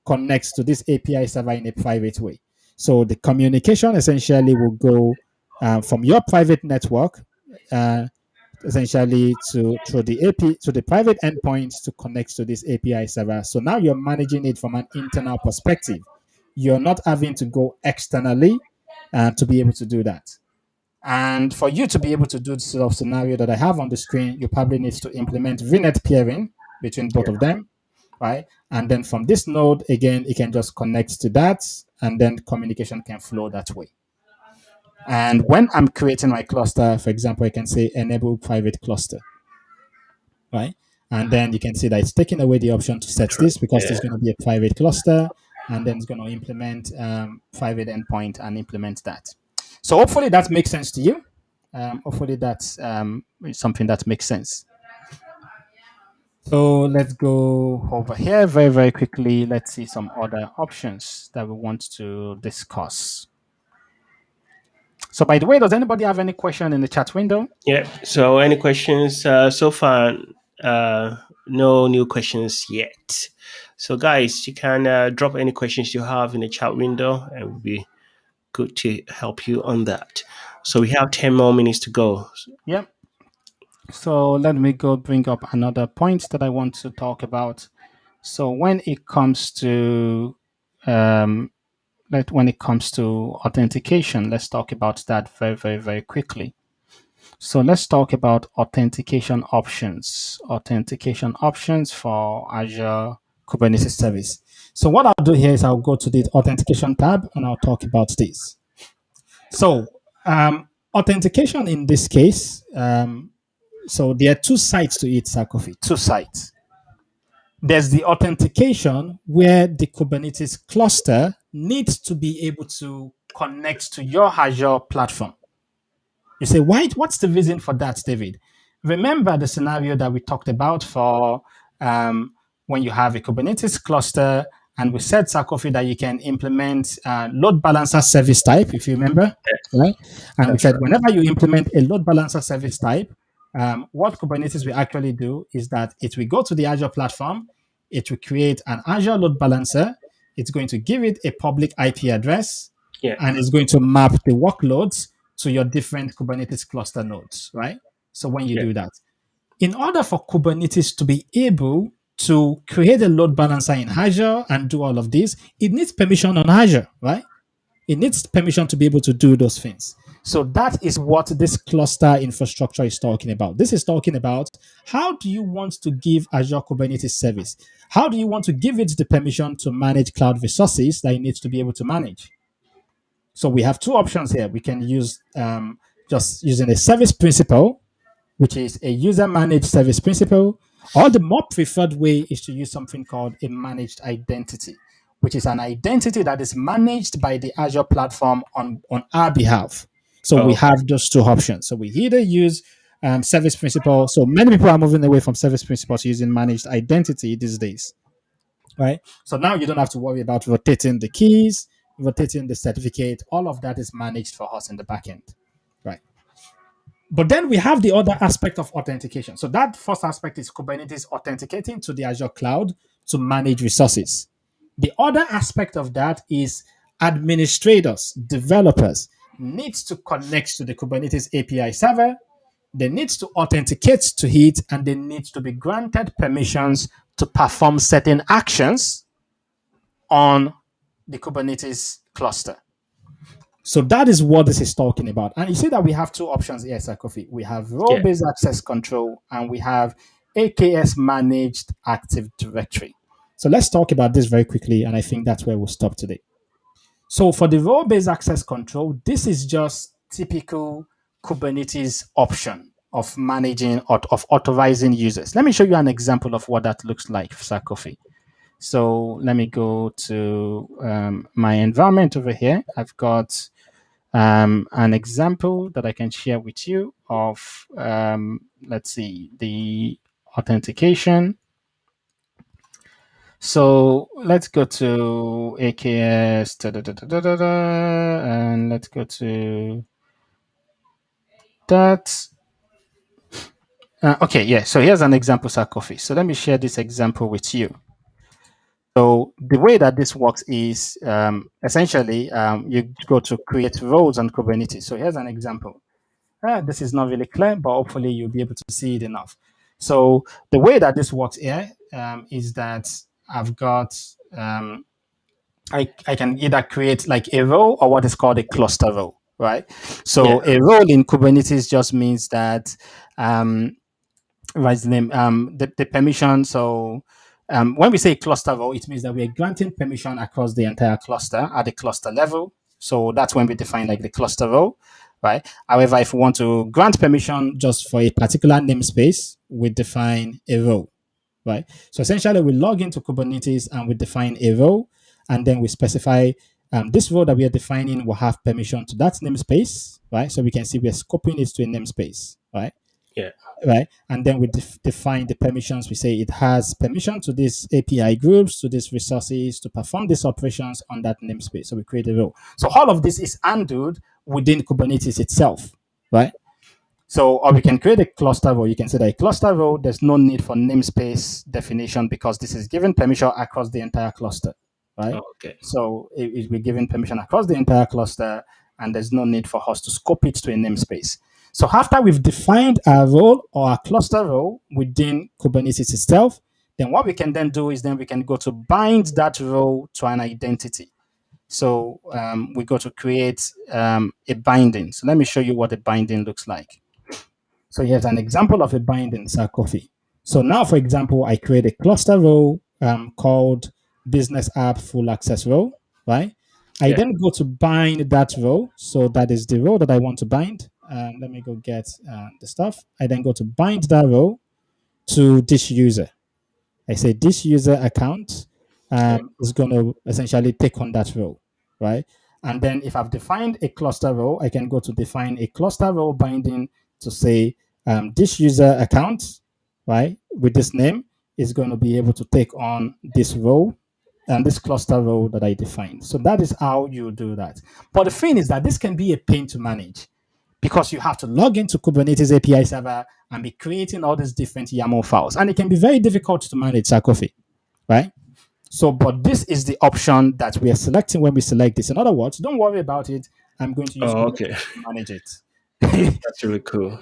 connect to this API server in a private way. So the communication essentially will go from your private network uh, essentially to through the AP to the private endpoints to connect to this API server. So now you're managing it from an internal perspective. You're not having to go externally to be able to do that. And for you to be able to do the sort of scenario that I have on the screen, you probably need to implement VNet peering between both Yeah. of them, right? And then from this node, again, it can just connect to that, and then communication can flow that way. And when I'm creating my cluster, for example, I can say enable private cluster, right? And then you can see that it's taking away the option to set this because Yeah. there's going to be a private cluster, and then it's going to implement private endpoint and implement that. So hopefully that makes sense to you. Hopefully that's something that makes sense. So let's go over here very, very quickly. Let's see some other options that we want to discuss. So by the way, does anybody have any question in the chat window? Yeah. So, any questions so far? Uh, no new questions yet. So, guys, you can drop any questions you have in the chat window, and we'll be good to help you on that. So, we have 10 more minutes to go. Yep. So let me go bring up another point that I want to talk about. So when it comes to um, when it comes to authentication, let's talk about that very, very, very quickly. So let's talk about authentication options. Authentication options for Azure Kubernetes Service. So what I'll do here is I'll go to the authentication tab and I'll talk about this. So authentication in this case, so there are two sides to it, Sarkofi. Two sides. There's the authentication where the Kubernetes cluster needs to be able to connect to your Azure platform. You say, why? What's the reason for that, David? Remember the scenario that we talked about for when you have a Kubernetes cluster, and we said, Sarkofi, that you can implement load balancer service type, if you remember, right? And we That's said, right. whenever you implement a load balancer service type, what Kubernetes will actually do is that it will go to the Azure platform, it will create an Azure load balancer, it's going to give it a public IP address, Yeah. and it's going to map the workloads to your different Kubernetes cluster nodes, right? So when you Yeah. do that, in order for Kubernetes to be able to create a load balancer in Azure and do all of this, it needs permission on Azure, right? It needs permission to be able to do those things. So that is what this cluster infrastructure is talking about. This is talking about how do you want to give Azure Kubernetes service? How do you want to give it the permission to manage cloud resources that it needs to be able to manage? So we have two options here. We can use just using a service principal, which is a user managed service principal, or the more preferred way is to use something called a managed identity, which is an identity that is managed by the Azure platform on our behalf. So we Oh, okay. have those two options. So we either use service principal. So many people are moving away from service principal to using managed identity these days, right? So now you don't have to worry about rotating the keys. rotating the certificate, all of that is managed for us in the backend, right? But then we have the other aspect of authentication. So that first aspect is Kubernetes authenticating to the Azure cloud to manage resources. The other aspect of that is administrators, developers needs to connect to the Kubernetes API server. They need to authenticate to it, and they need to be granted permissions to perform certain actions on the Kubernetes cluster. So that is what this is talking about. And you see that we have two options here, Sakofi. We have role-based access control and we have AKS managed Active Directory. So let's talk about this very quickly, and I think that's where we'll stop today. So for the role-based access control, this is just typical Kubernetes option of managing or of authorizing users. Let me show you an example of what that looks like, Sakofi. So let me go to my environment over here. I've got an example that I can share with you of, let's see, the authentication. So let's go to AKS, and let's go to that. Okay, yeah. So here's an example, Sakofi. So let me share this example with you. So the way that this works is essentially you go to create roles on Kubernetes. So here's an example. This is not really clear, but hopefully you'll be able to see it enough. So the way that this works here is that I've got, I can either create like a role or what is called a cluster role, right? So a role in Kubernetes just means that, what's the name? The permission. So when we say cluster role, it means that we're granting permission across the entire cluster at the cluster level. So that's when we define like the cluster role, right? However, if we want to grant permission just for a particular namespace, we define a role, right? So essentially, we log into Kubernetes and we define a role, and then we specify this role that we are defining will have permission to that namespace, right? So we can see we're scoping it to a namespace, right? Yeah. Right. And then we define the permissions. We say it has permission to these API groups, to these resources, to perform these operations on that namespace. So we create a role. So all of this is handled within Kubernetes itself, right? So, or we can create a cluster role. You can say that a cluster role, there's no need for namespace definition because this is given permission across the entire cluster, right? Oh, okay. So we're given permission across the entire cluster, and there's no need for us to scope it to a namespace. So after we've defined our role or our cluster role within Kubernetes itself, then what we can then do is then we can go to bind that role to an identity. So we go to create a binding. So let me show you what a binding looks like. So here's an example of a binding, Sakofi. So now, for example, I create a cluster role called Business App Full Access Role, right? I then go to bind that role. So that is the role that I want to bind. Let me go get the stuff. I then go to bind that role to this user. I say this user account is going to essentially take on that role, right? And then if I've defined a cluster role, I can go to define a cluster role binding to say this user account, right, with this name is going to be able to take on this role and this cluster role that I defined. So that is how you do that. But the thing is that this can be a pain to manage because you have to log into Kubernetes API server and be creating all these different YAML files. And it can be very difficult to manage, Sakofi, right? So, but this is the option that we are selecting when we select this. In other words, don't worry about it. I'm going to use Kubernetes to manage it. That's really cool.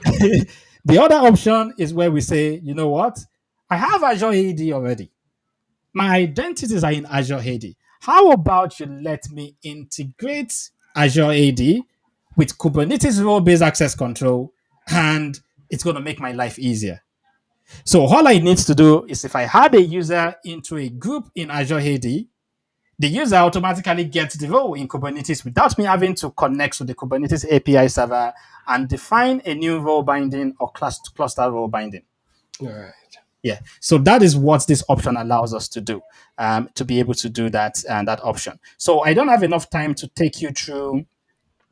The other option is where we say, you know what? I have Azure AD already. My identities are in Azure AD. How about you let me integrate Azure AD with Kubernetes role-based access control, and it's going to make my life easier. So all I need to do is if I had a user into a group in Azure AD, the user automatically gets the role in Kubernetes without me having to connect to the Kubernetes API server and define a new role binding or cluster role binding. All right. Yeah. So that is what this option allows us to do, to be able to do that and that option. So I don't have enough time to take you through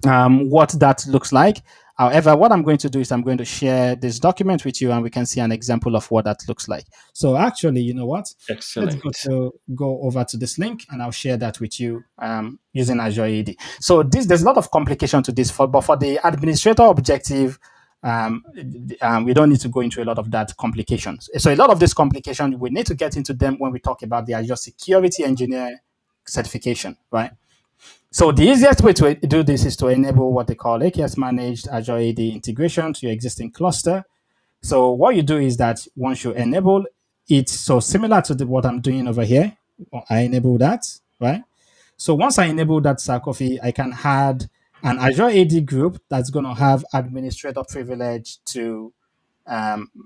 what that looks like. However, what I'm going to do is I'm going to share this document with you and we can see an example of what that looks like. So actually, you know what? Let's Excellent. go over to this link and I'll share that with you using Azure AD. So there's a lot of complication to this, but for the administrator objective, we don't need to go into a lot of that complications. So a lot of this complication, we need to get into them when we talk about the Azure Security Engineer certification, right? So the easiest way to do this is to enable what they call AKS managed Azure AD integration to your existing cluster. So what you do is that once you enable it, so similar to what I'm doing over here, I enable that, right? So once I enable that Sarkophie, I can add an Azure AD group that's going to have administrator privilege to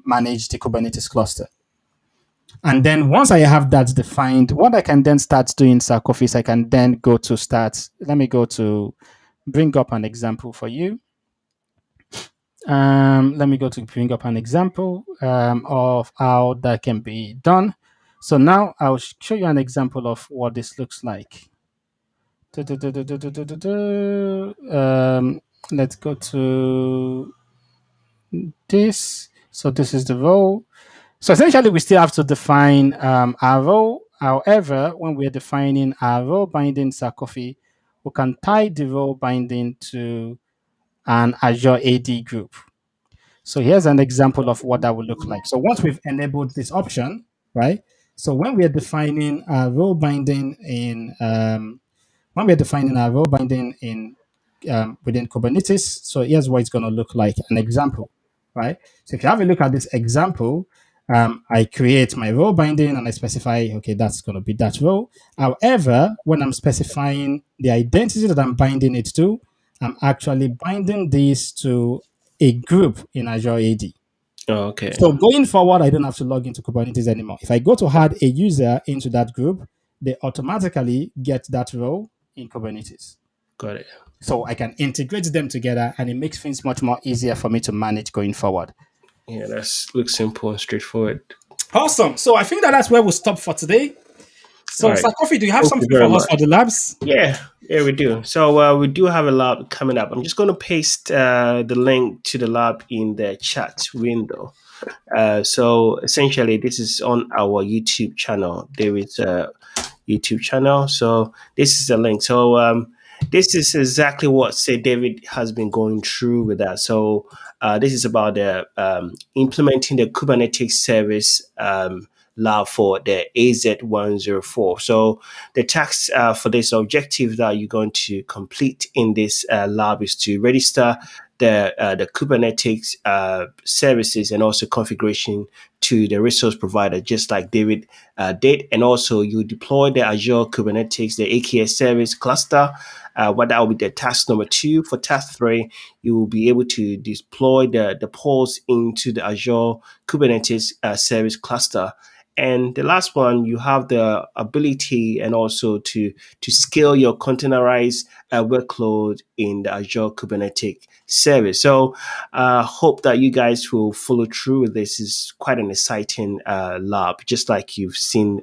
manage the Kubernetes cluster. And then once I have that defined, what I can then start doing Sarkophie is I can then go to start. Let me go to bring up an example for you. Let me go to bring up an example of how that can be done. So now I'll show you an example of what this looks like. Let's go to this. So this is the role. So essentially, we still have to define our role. However, when we're defining our role binding Sarkophie, we can tie the role binding to an Azure AD group. So here's an example of what that would look like. So once we've enabled this option, right? So when we're defining our role binding in within Kubernetes, so here's what it's going to look like. An example, right? So if you have a look at this example, I create my role binding and I specify, okay, that's going to be that role. However, when I'm specifying the identity that I'm binding it to, I'm actually binding this to a group in Azure AD. Okay. So going forward, I don't have to log into Kubernetes anymore. If I go to add a user into that group, they automatically get that role in Kubernetes. Got it. So I can integrate them together and it makes things much more easier for me to manage going forward. Yeah, that looks simple and straightforward. Awesome. So I think that's where we'll stop for today. So, All right. Sarkophie, do you have Thank you something very for us much. for the labs? Yeah, we do. So we do have a lab coming up. I'm just going to paste the link to the lab in the chat window. So essentially, this is on our YouTube channel. There is a YouTube channel. So this is the link. So this is exactly what say David has been going through with that. So this is about the implementing the Kubernetes service lab for the AZ104. So the task for this objective that you're going to complete in this lab is to register the Kubernetes services and also configuration to the resource provider, just like David did. And also you deploy the Azure Kubernetes, the AKS service cluster. What that will be the task number 2. For task 3, you will be able to deploy the pods into the Azure Kubernetes service cluster. And the last one, you have the ability and also to scale your containerized workload in the Azure Kubernetes service. So hope that you guys will follow through with this. Is quite an exciting lab, just like you've seen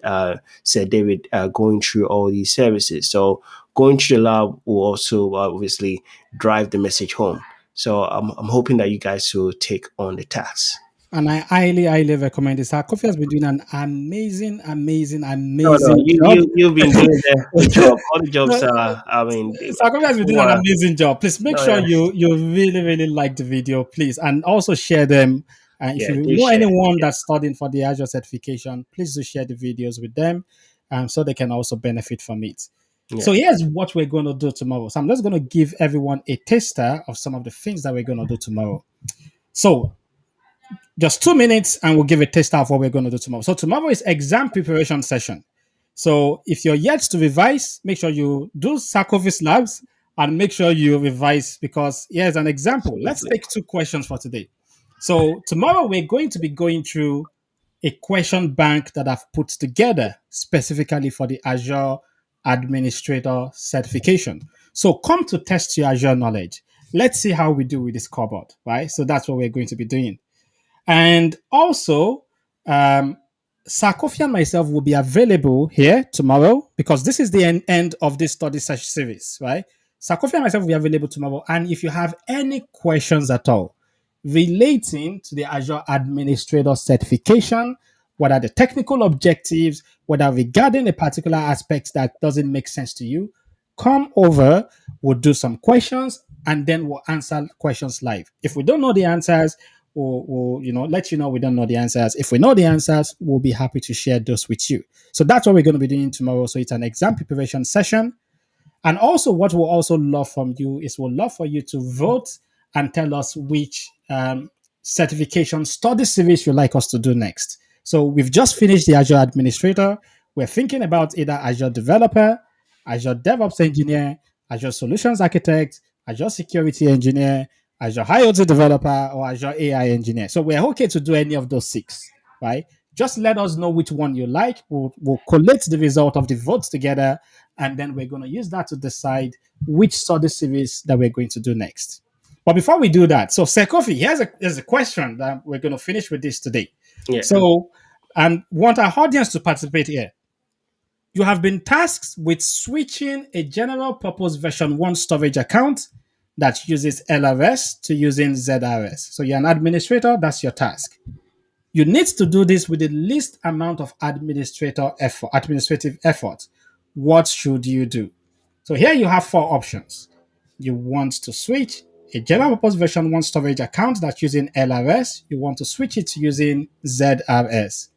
Sir David going through all these services. So going through the lab will also obviously drive the message home. So I'm hoping that you guys will take on the task. And I highly recommend this. Sarkophie has been doing an amazing No, job. you've been doing the job. All the jobs are. I mean, Sarkophie has been doing an wow. amazing job. Please make No, sure yeah, you really like the video, please, and also share them. If yeah, you do know share. anyone Yeah, that's studying for the Azure certification, please do share the videos with them, so they can also benefit from it. yeah. So here's what we're going to do tomorrow. So I'm just going to give everyone a taster of some of the things that we're going to do tomorrow. So just 2 minutes and we'll give a taster of what we're going to do tomorrow. So tomorrow is exam preparation session. So if you're yet to revise, make sure you do Sarkophie's labs and make sure you revise because here's an example. Let's Absolutely. take 2 questions for today. So tomorrow we're going to be going through a question bank that I've put together specifically for the Azure Administrator certification. So come to test your Azure knowledge. Let's see how we do with this cupboard, right? So that's what we're going to be doing. And also, Sarkophie and myself will be available here tomorrow because this is the end of this study series, right? Sakofi and myself will be available tomorrow. And if you have any questions at all relating to the Azure Administrator certification, what are the technical objectives, whether regarding a particular aspect that doesn't make sense to you, come over, we'll do some questions, and then we'll answer questions live. If we don't know the answers, we'll let you know we don't know the answers. If we know the answers, we'll be happy to share those with you. So that's what we're going to be doing tomorrow. So it's an exam preparation session. And also, what we'll also love from you is we'll love for you to vote and tell us which certification study series you'd like us to do next. So we've just finished the Azure Administrator. We're thinking about either Azure Developer, Azure DevOps Engineer, Azure Solutions Architect, Azure Security Engineer, Azure IoT Developer, or Azure AI Engineer. So we're okay to do any of those six, right? Just let us know which one you like. We'll collect the result of the votes together, and then we're going to use that to decide which study series that we're going to do next. But before we do that, so Sekofi, here's a question that we're going to finish with this today. Yeah. So, and want our audience to participate here. You have been tasked with switching a general purpose version 1 storage account that uses LRS to using ZRS. So you're an administrator, that's your task. You need to do this with the least amount of administrative effort. What should you do? So here you have 4 options. You want to switch a general purpose version 1 storage account that's using LRS. You want to switch it to using ZRS.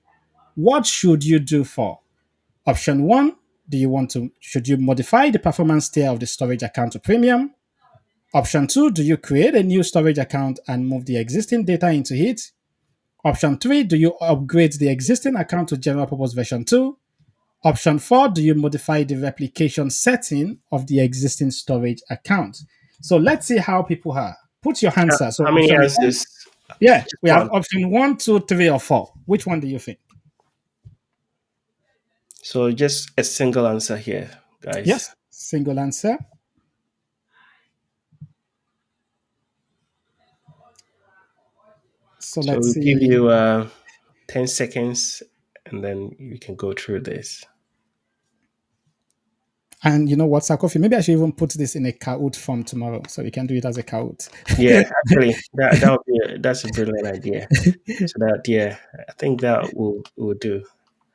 What should you do for? Option 1, should you modify the performance tier of the storage account to premium? Option 2, do you create a new storage account and move the existing data into it? Option 3, do you upgrade the existing account to general purpose version 2? Option 4, do you modify the replication setting of the existing storage account? So let's see how people are. Put your answer. So How many option 1, answers? yeah, Just we have one. option 1, 2, 3, or 4. Which one do you think? So just a single answer here, guys. Yes, single answer. So So let's we'll give see. you 10 seconds and then you can go through this. And you know what, Sakofi? Maybe I should even put this in a Kahoot form tomorrow, so we can do it as a Kahoot. Yeah, actually, that's a brilliant idea. So I think that will do.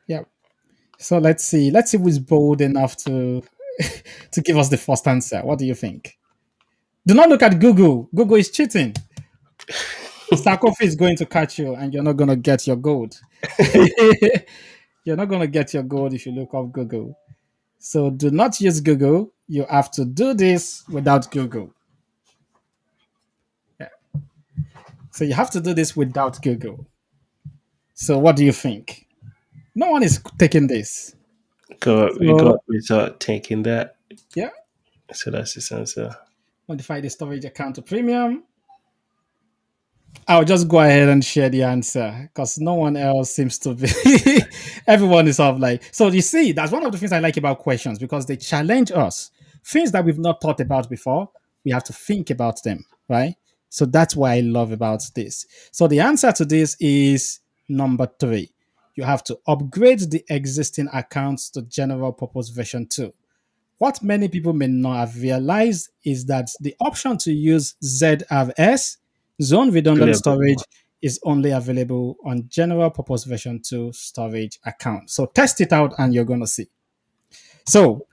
Yeah. So let's see. Let's see who's bold enough to to give us the first answer. What do you think? Do not look at Google. Google is cheating. Sakofi is going to catch you, and you're not going to get your gold. You're not going to get your gold if you look up Google. So do not use Google. You have to do this without Google. Yeah. So you have to do this without Google. So what do you think? No one is taking this. We So got without taking that. yeah, So that's his answer. modify the storage account to premium. I'll just go ahead and share the answer because no one else seems to be. Everyone is sort of like, so you see, that's one of the things I like about questions because they challenge us. Things that we've not thought about before, we have to think about them, right? So that's what I love about this. So the answer to this is number 3. You have to upgrade the existing accounts to general purpose version 2. What many people may not have realized is that the option to use ZRS, zone redundant storage, is only available on general purpose version 2 storage account. So test it out and you're going to see. So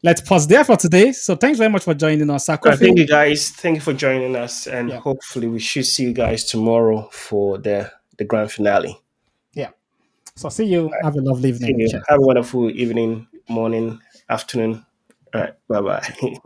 let's pause there for today. So thanks very much for joining us, Sakofi. Thank you guys. Thank you for joining us. And Yeah. hopefully we should see you guys tomorrow for the grand finale. Yeah. So see you. Have a lovely evening. See you. Have a wonderful evening, morning, afternoon. All right. Bye-bye.